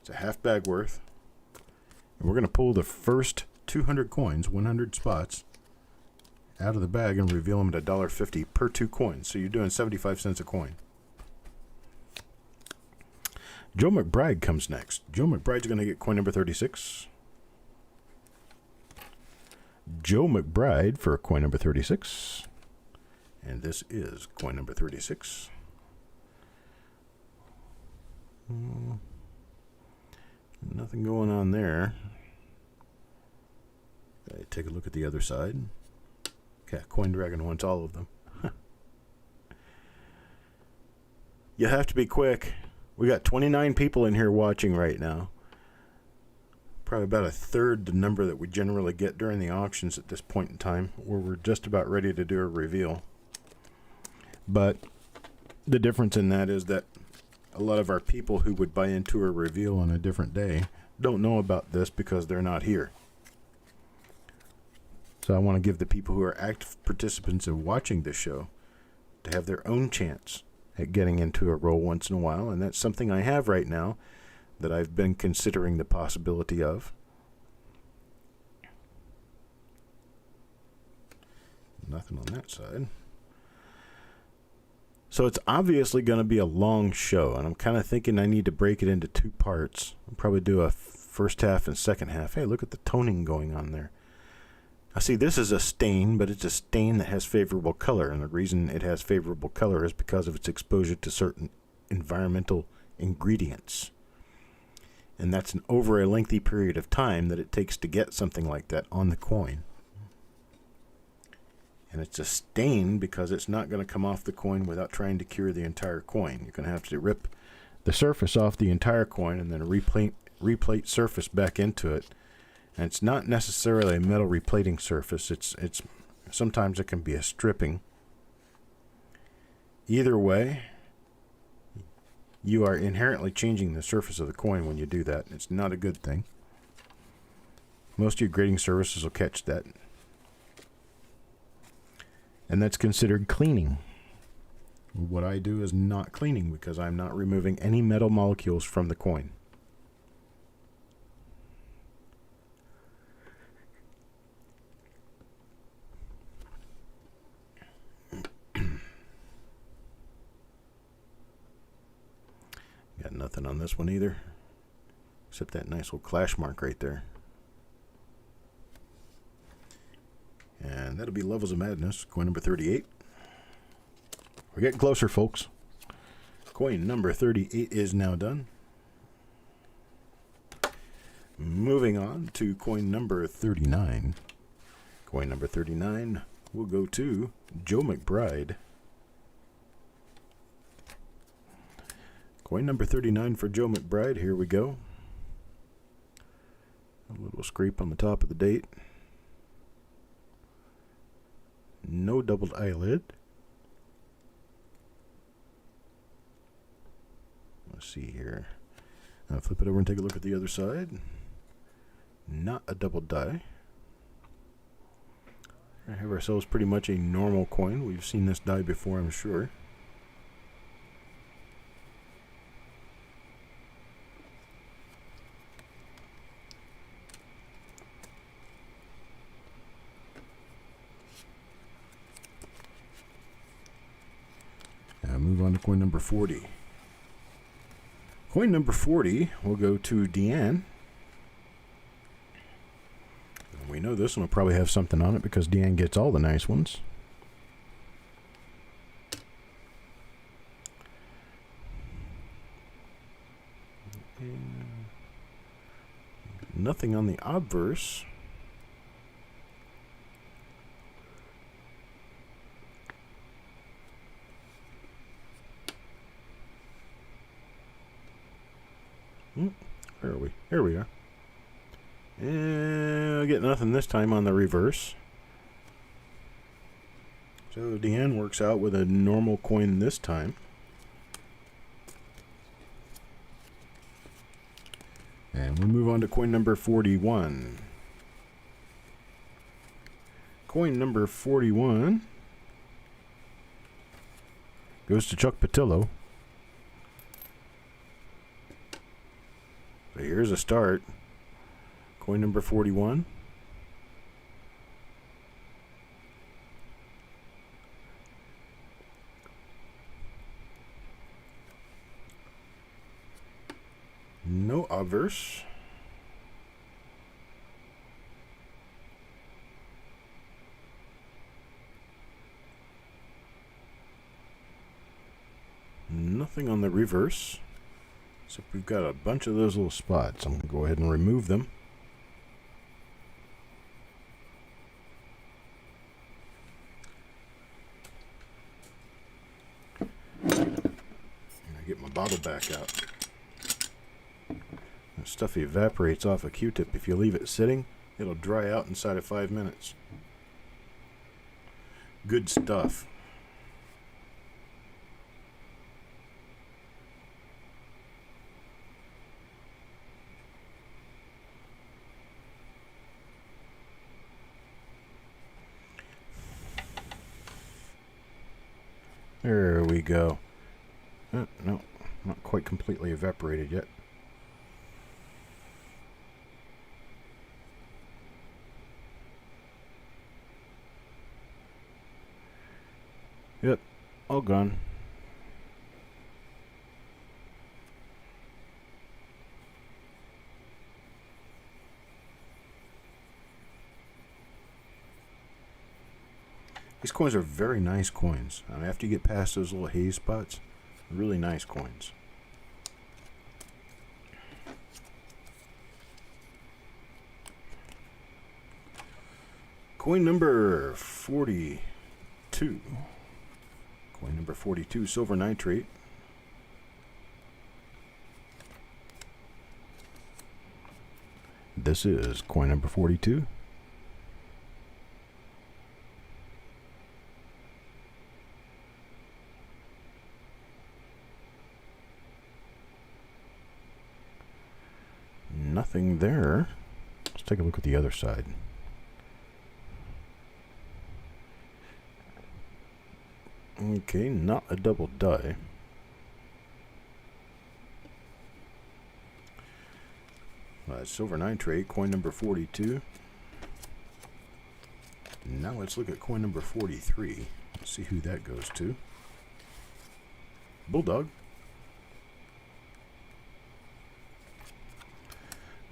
It's a half bag worth. And we're going to pull the first 200 coins, 100 spots, out of the bag and reveal them at $1.50 per 2 coins. So you're doing 75 cents a coin. Joe McBride comes next. Joe McBride's going to get coin number 36. Joe McBride for coin number 36. And this is coin number 36. Nothing going on there. Take a look at the other side. Okay, Coin Dragon wants all of them. You have to be quick. We got 29 people in here watching right now. Probably about a third the number that we generally get during the auctions at this point in time, where we're just about ready to do a reveal. But the difference in that is that a lot of our people who would buy into a reveal on a different day don't know about this because they're not here. So I want to give the people who are active participants of watching this show to have their own chance at getting into a roll once in a while, and that's something I have right now that I've been considering the possibility of. Nothing on that side. So it's obviously going to be a long show, and I'm kind of thinking I need to break it into 2 parts. I'll probably do a first half and second half. Hey, look at the toning going on there. I see this is a stain, but it's a stain that has favorable color, and the reason it has favorable color is because of its exposure to certain environmental ingredients. And that's over a lengthy period of time that it takes to get something like that on the coin. And it's a stain because it's not going to come off the coin without trying to cure the entire coin. You're going to have to rip the surface off the entire coin and then replate surface back into it. And it's not necessarily a metal replating surface. It's sometimes it can be a stripping. Either way, you are inherently changing the surface of the coin when you do that. It's not a good thing. Most of your grading services will catch that. And that's considered cleaning. What I do is not cleaning because I'm not removing any metal molecules from the coin. Got nothing on this one either, except that nice little clash mark right there. And that'll be Levels of Madness, coin number 38. We're getting closer, folks. Coin number 38 is now done. Moving on to coin number 39. Coin number 39 will go to Joe McBride. Coin number 39 for Joe McBride. Here we go. A little scrape on the top of the date. No doubled eyelid. Let's see here. I'll flip it over and take a look at the other side. Not a double die. We have ourselves pretty much a normal coin. We've seen this die before, I'm sure. Move on to coin number 40. Coin number 40 will go to Deanne. And we know this one will probably have something on it because Deanne gets all the nice ones. And nothing on the obverse. Where are we? Here we are. And I get nothing this time on the reverse. So Deanne works out with a normal coin this time. And we move on to coin number 41. Coin number 41 goes to Chuck Patillo. So here's a start. Coin number 41. No obverse. Nothing on the reverse. So we've got a bunch of those little spots. I'm going to go ahead and remove them. And I get my bottle back out. That stuff evaporates off a Q-tip. If you leave it sitting, it'll dry out inside of 5 minutes. Good stuff. There we go. No, not quite completely evaporated yet. Yep, all gone. These coins are very nice coins. After you get past those little haze spots, really nice coins. Coin number 42. Coin number 42, silver nitrate. This is coin number 42. Nothing there. Let's take a look at the other side. Okay, not a double die. Silver nitrate, coin number 42. Now let's look at coin number 43. Let's see who that goes to. Bulldog.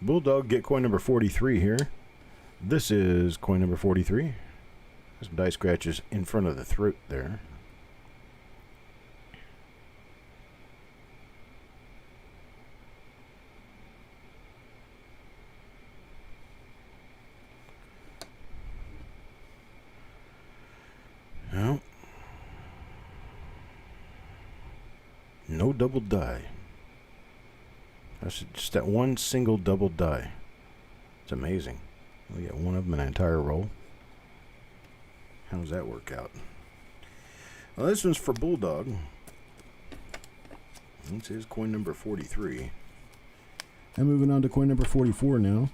Bulldog, get coin number 43 here. This is coin number 43. Some die scratches in front of the throat there. No double die. That's just that one single double die. It's amazing. We get one of them in an entire roll. How does that work out? Well, this one's for Bulldog. This is coin number 43. And moving on to coin number 44 now.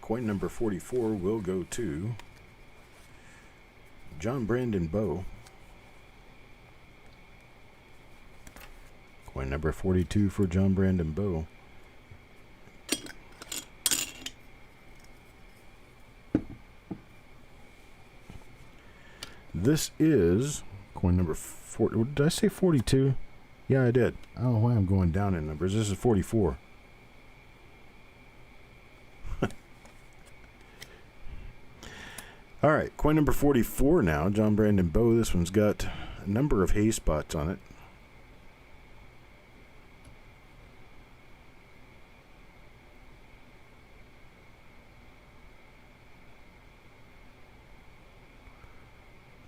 Coin number 44 will go to John Brandon Bow. Coin number 42 for John Brandon Bow. This is coin number 40. Did I say 42? Yeah, I did. I don't know why I'm going down in numbers. This is 44. All right, coin number 44 now. John Brandon Bow. This one's got a number of haze spots on it.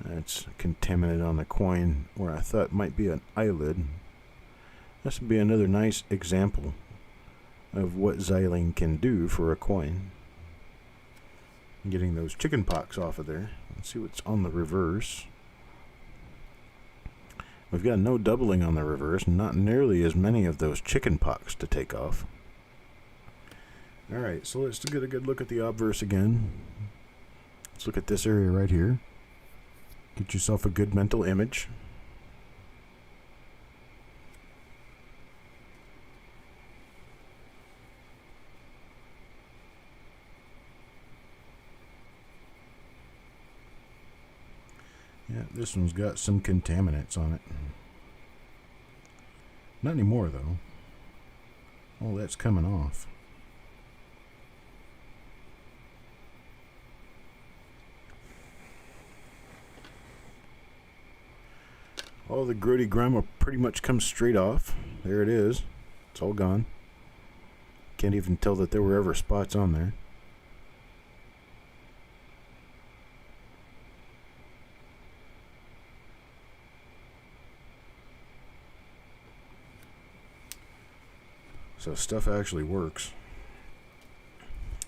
That's contaminated on the coin where I thought might be an eyelid. This would be another nice example of what xylene can do for a coin. Getting those chicken pox off of there. Let's see what's on the reverse. We've got no doubling on the reverse, not nearly as many of those chicken pox to take off. Alright, so let's get a good look at the obverse again. Let's look at this area right here. Get yourself a good mental image. Yeah, this one's got some contaminants on it. Not anymore, though. Oh, that's coming off. All the gritty grime will pretty much come straight off. There it is. It's all gone. Can't even tell that there were ever spots on there. So stuff actually works.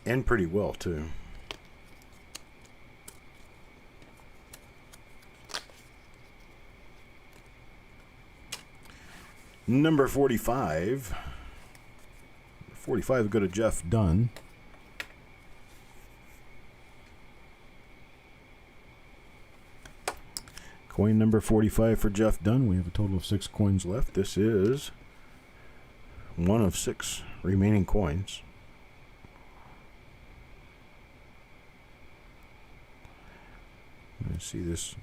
And pretty well, too. Number 45. 45 go to Jeff Dunn. Coin number 45 for Jeff Dunn. We have a total of 6 coins left. This is one of 6 remaining coins. I see this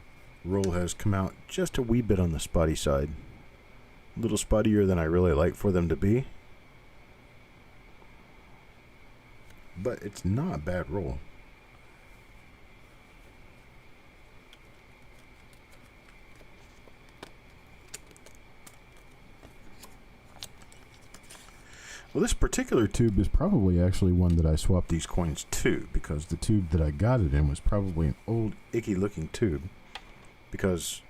roll has come out just a wee bit on the spotty side. A little spottier than I really like for them to be. But it's not a bad roll. Well, this particular tube is probably actually one that I swapped these coins to, because the tube that I got it in was probably an old, icky looking tube. Because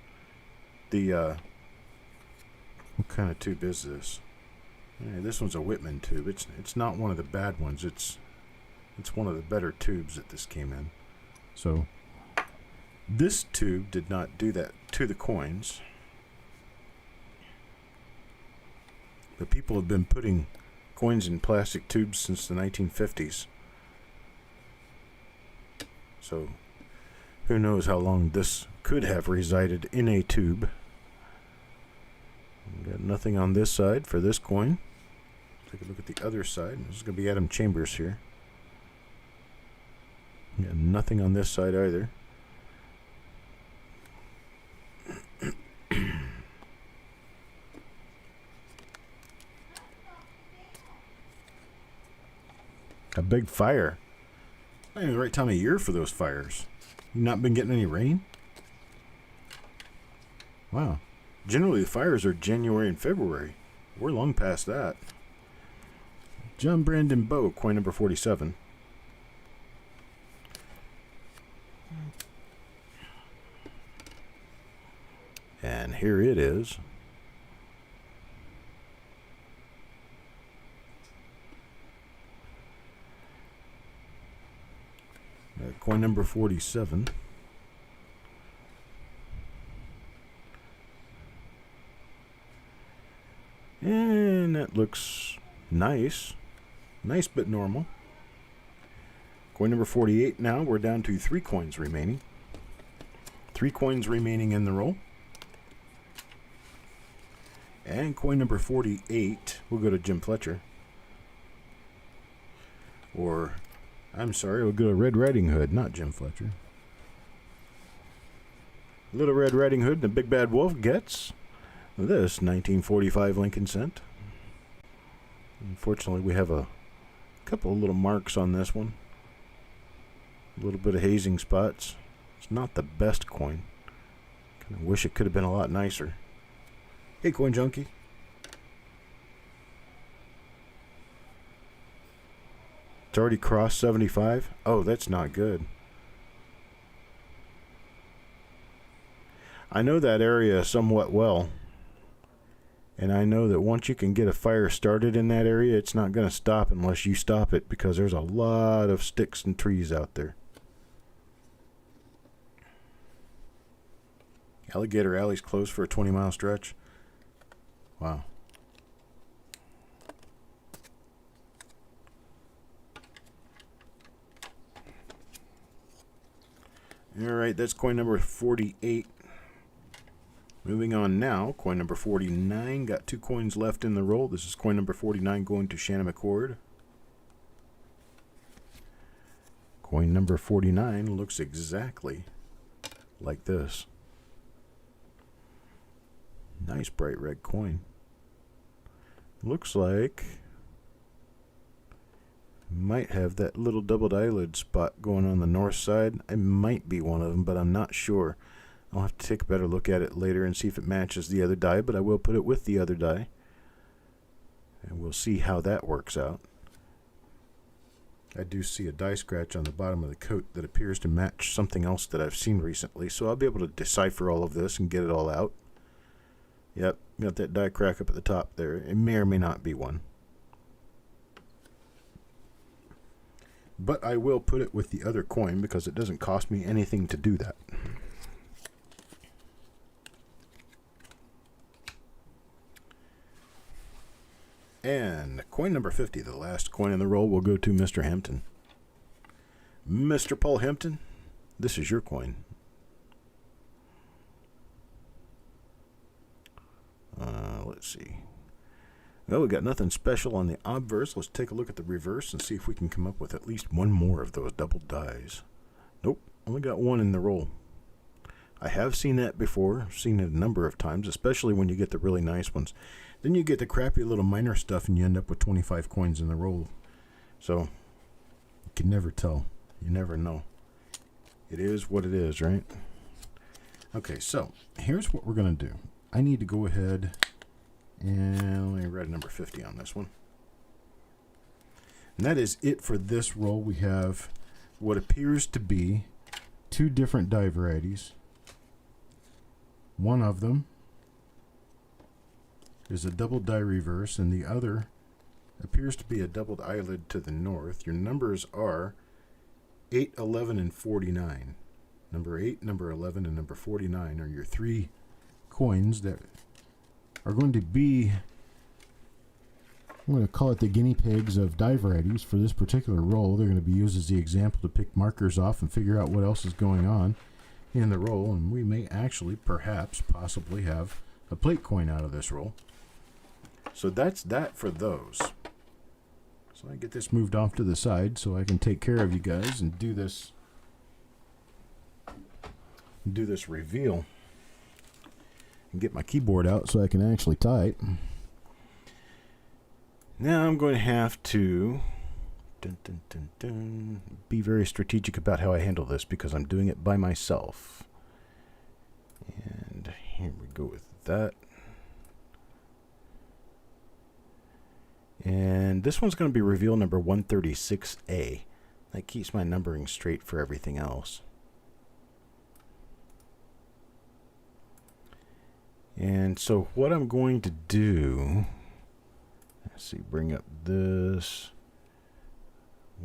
the, what kind of tube is this? Yeah, this one's a Whitman tube. It's not one of the bad ones. It's one of the better tubes that this came in. So this tube did not do that to the coins. But people have been putting coins in plastic tubes since the 1950s. So who knows how long this could have resided in a tube. Got nothing on this side for this coin. Take a look at the other side. This is going to be Adam Chambers here. Got nothing on this side either. A big fire. Not even the right time of year for those fires. You not been getting any rain? Wow. Generally, the fires are January and February. We're long past that. John Brandon Bow, coin number 47. And here it is. Coin number 47. And that looks nice. Nice but normal. Coin number 48 now. We're down to 3 coins remaining. 3 coins remaining in the roll. And coin number 48 will go to Jim Fletcher. Or, I'm sorry, we'll go to Red Riding Hood, not Jim Fletcher. Little Red Riding Hood and the Big Bad Wolf gets this 1945 Lincoln cent. Unfortunately, we have a couple of little marks on this one. A little bit of hazing spots. It's not the best coin. Kind of wish it could have been a lot nicer. Hey, Coin Junkie. It's already crossed 75. Oh, that's not good. I know that area somewhat well. And I know that once you can get a fire started in that area, it's not going to stop unless you stop it, because there's a lot of sticks and trees out there. Alligator Alley's closed for a 20-mile stretch. Wow. Alright, that's coin number 48. Moving on now, coin number 49. Got 2 coins left in the roll. This is coin number 49 going to Shannon McCord. Coin number 49 looks exactly like this. Nice bright red coin. Looks like might have that little doubled eyelid spot going on the north side. It might be one of them, but I'm not sure. I'll have to take a better look at it later and see if it matches the other die, but I will put it with the other die. And we'll see how that works out. I do see a die scratch on the bottom of the coat that appears to match something else that I've seen recently, so I'll be able to decipher all of this and get it all out. Yep, got that die crack up at the top there. It may or may not be one. But I will put it with the other coin because it doesn't cost me anything to do that. And coin number 50, the last coin in the roll, will go to Mr. Hampton. Mr. Paul Hampton, this is your coin. Let's see. Well, we got nothing special on the obverse. Let's take a look at the reverse and see if we can come up with at least one more of those double dies. Nope, only got one in the roll. I have seen that before, seen it a number of times, especially when you get the really nice ones. Then you get the crappy little minor stuff and you end up with 25 coins in the roll. So, you can never tell. You never know. It is what it is, right? Okay, so, here's what we're going to do. I need to go ahead and let me write number 50 on this one. And that is it for this roll. We have what appears to be 2 different die varieties. One of them is a double die reverse, and the other appears to be a doubled eyelid to the north. Your numbers are 8, 11, and 49. Number 8, number 11, and number 49 are your 3 coins that are going to be, I'm going to call it the guinea pigs of die varieties for this particular roll. They're going to be used as the example to pick markers off and figure out what else is going on in the roll, and we may actually, perhaps, possibly have a plate coin out of this roll. So that's that for those. So I get this moved off to the side so I can take care of you guys and do this reveal and get my keyboard out so I can actually type. Now I'm going to have to be very strategic about how I handle this because I'm doing it by myself. And here we go with that. And this one's going to be reveal number 136A. That keeps my numbering straight for everything else. And so what I'm going to do, let's see, bring up this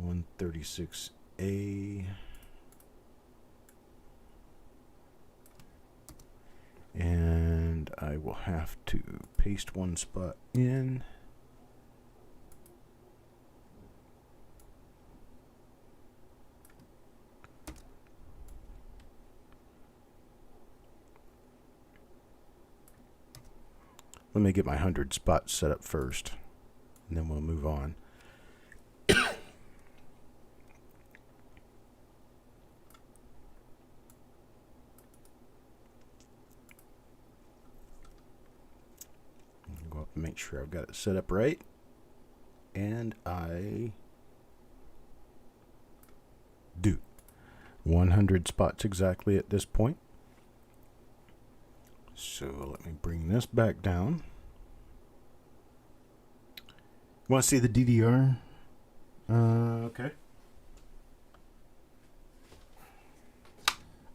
136A. And I will have to paste one spot in. Let me get my 100 spots set up first, and then we'll move on. Go up and make sure I've got it set up right. And I do. 100 spots exactly at this point. So let me bring this back down. Want to see the DDR? Okay.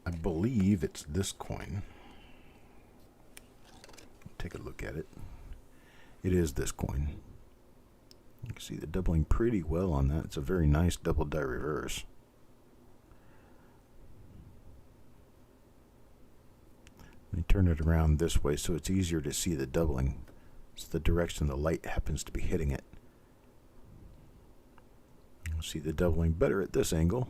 I believe it's this coin. Take a look at it. It is this coin. You can see the doubling pretty well on that. It's a very nice double die reverse. Let me turn it around this way so it's easier to see the doubling. It's the direction the light happens to be hitting it. You'll see the doubling better at this angle.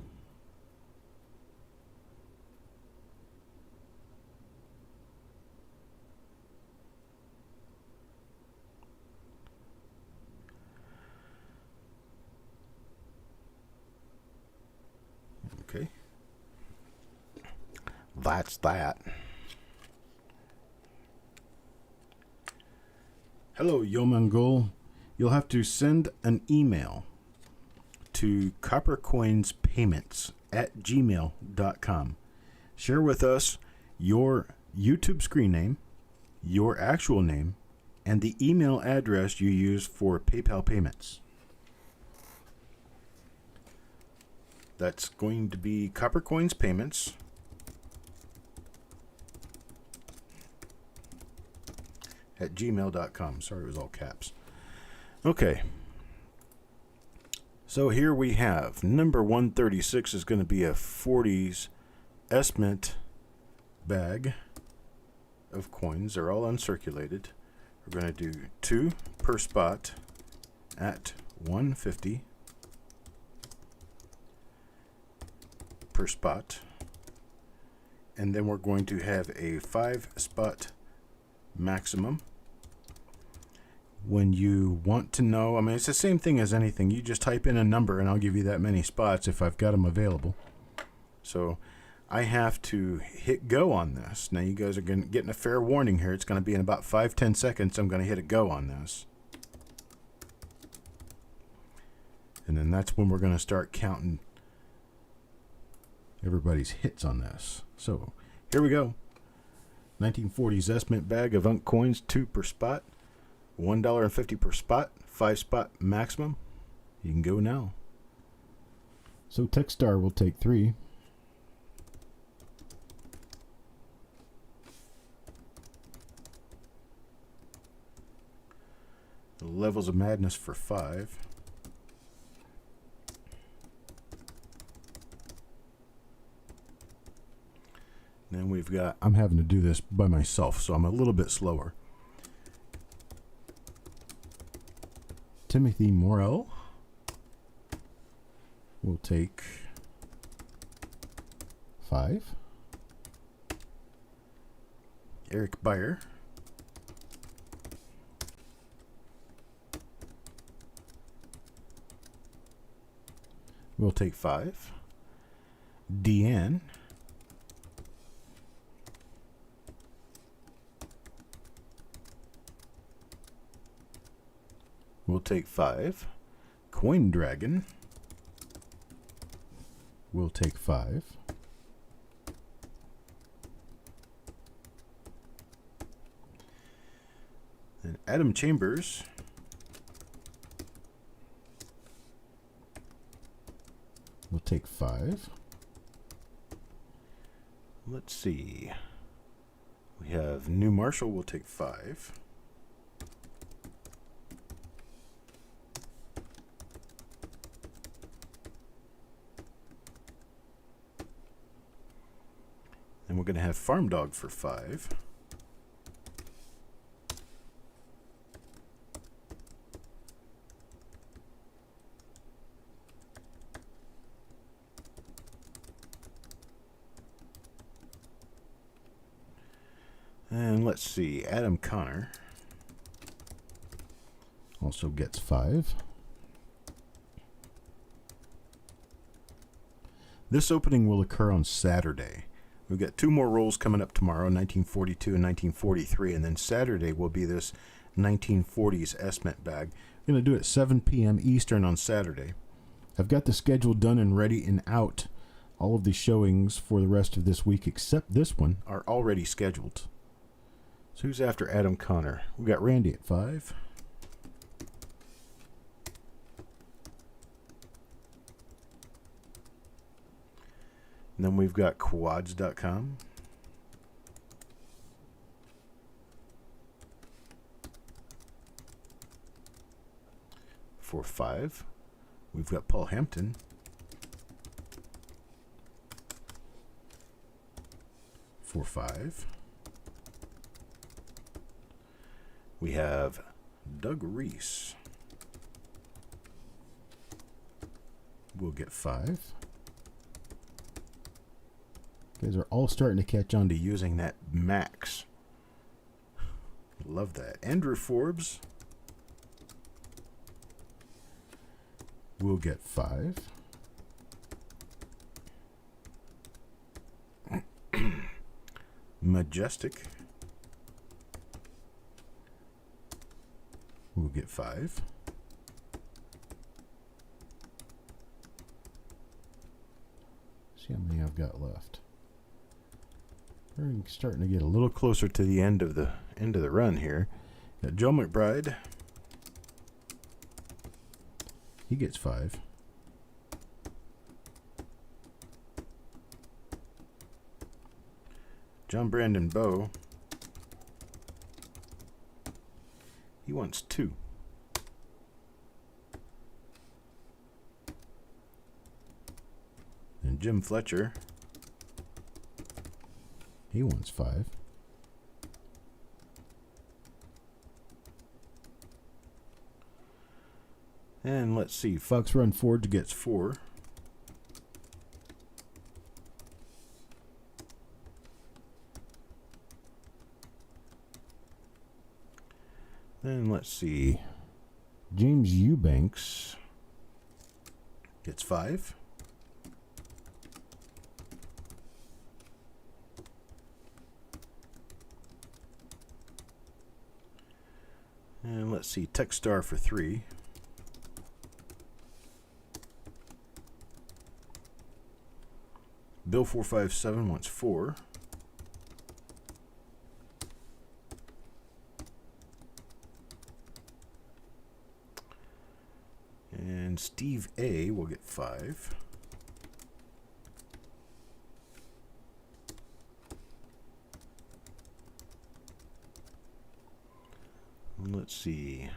Okay. That's that. Hello, Yomongol. You'll have to send an email to coppercoinspayments@gmail.com. Share with us your YouTube screen name, your actual name, and the email address you use for PayPal payments. That's going to be coppercoinspayments at gmail.com. Sorry, it was all caps. Okay. So here we have number 136 is going to be a 40s estimate bag of coins. They're all uncirculated. We're going to do 2 per spot at 150 per spot. And then we're going to have a 5 spot maximum. When you want to know, I mean, it's the same thing as anything. You just type in a number and I'll give you that many spots if I've got them available. So I have to hit go on this. Now you guys are getting a fair warning here. It's going to be in about 5-10 seconds. I'm going to hit a go on this. And then that's when we're going to start counting everybody's hits on this. So here we go. 1940s estimate bag of Unk coins, 2 per spot. $1.50 per spot, 5 spot maximum. You can go now. So Techstar will take 3. Levels of Madness for 5. Then we've got, I'm having to do this by myself, so I'm a little bit slower. Timothy Morell will take 5. Eric Beyer will take 5. Deanne will take 5. Coin Dragon will take 5. And Adam Chambers will take 5. Let's see. We have New Marshall will take 5. And we're going to have Farm Dog for 5. And let's see, Adam Connor also gets 5. This opening will occur on Saturday. We've got 2 more rolls coming up tomorrow, 1942 and 1943, and then Saturday will be this 1940s estimate bag. We're going to do it at 7 p.m. Eastern on Saturday. I've got the schedule done and ready and out. All of the showings for the rest of this week, except this one, are already scheduled. So who's after Adam Connor? We've got Randy at 5. And then we've got quads.com. For 5. We've got Paul Hampton. For 5. We have Doug Reese. We'll get 5. You guys are all starting to catch on to using that max. Love that. Andrew Forbes will get 5. Majestic will get 5. See how many I've got left. We're starting to get a little closer to the end of the run here. Got Joe McBride. He gets 5. John Brandon Bowe. He wants 2. And Jim Fletcher. He wants 5. And let's see, Fox Run Forge gets 4. Then let's see, James Eubanks gets 5. And let's see, Techstar for 3. Bill 457 wants 4. And Steve A will get 5. And let's see.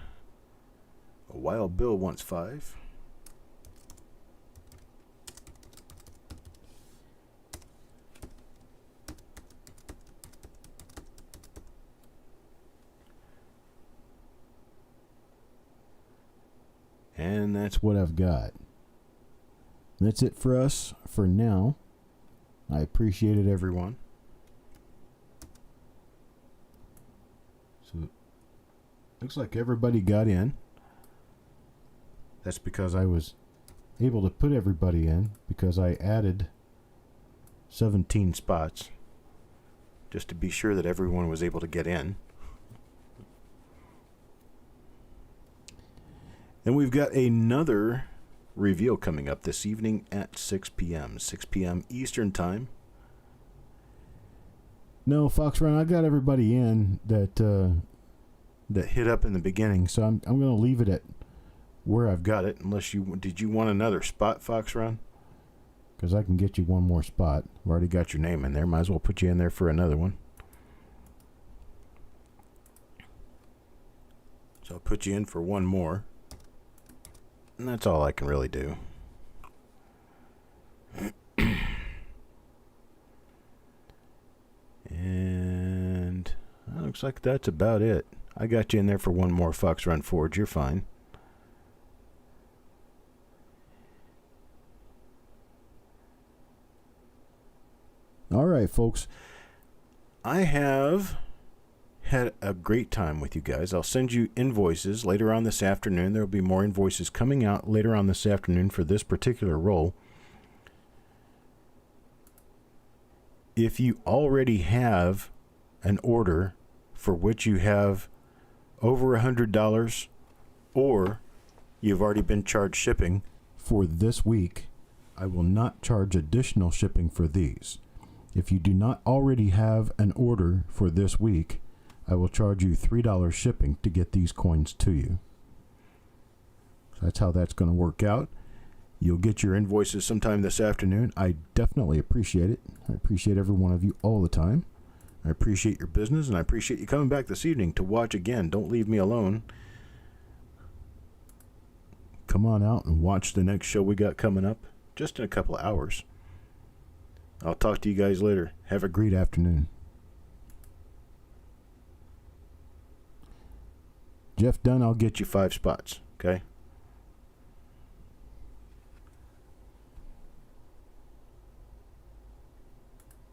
A Wild Bill wants 5. And that's what I've got. That's it for us for now. I appreciate it, everyone. So, looks like everybody got in. That's because I was able to put everybody in because I added 17 spots just to be sure that everyone was able to get in. And we've got another reveal coming up this evening at 6 p.m. 6 p.m. Eastern Time. No, Fox Run, I got everybody in that hit up in the beginning, so I'm going to leave it at where I've got it. Unless did you want another spot, Fox Run? Because I can get you one more spot. I've already got your name in there. Might as well put you in there for another one. So I'll put you in for one more. And that's all I can really do. And it looks like that's about it. I got you in there for one more, Fox Run Forge. You're fine. All right, folks. I have had a great time with you guys. I'll send you invoices later on this afternoon. There will be more invoices coming out later on this afternoon for this particular roll. If you already have an order for which you have over $100 or you've already been charged shipping for this week, I will not charge additional shipping for these. If you do not already have an order for this week, I will charge you $3 shipping to get these coins to you. So that's how that's going to work out. You'll get your invoices sometime this afternoon. I definitely appreciate it. I appreciate every one of you all the time. I appreciate your business, and I appreciate you coming back this evening to watch again. Don't leave me alone. Come on out and watch the next show we got coming up just in a couple of hours. I'll talk to you guys later. Have a great afternoon. Jeff Dunn, I'll get you 5 spots, okay?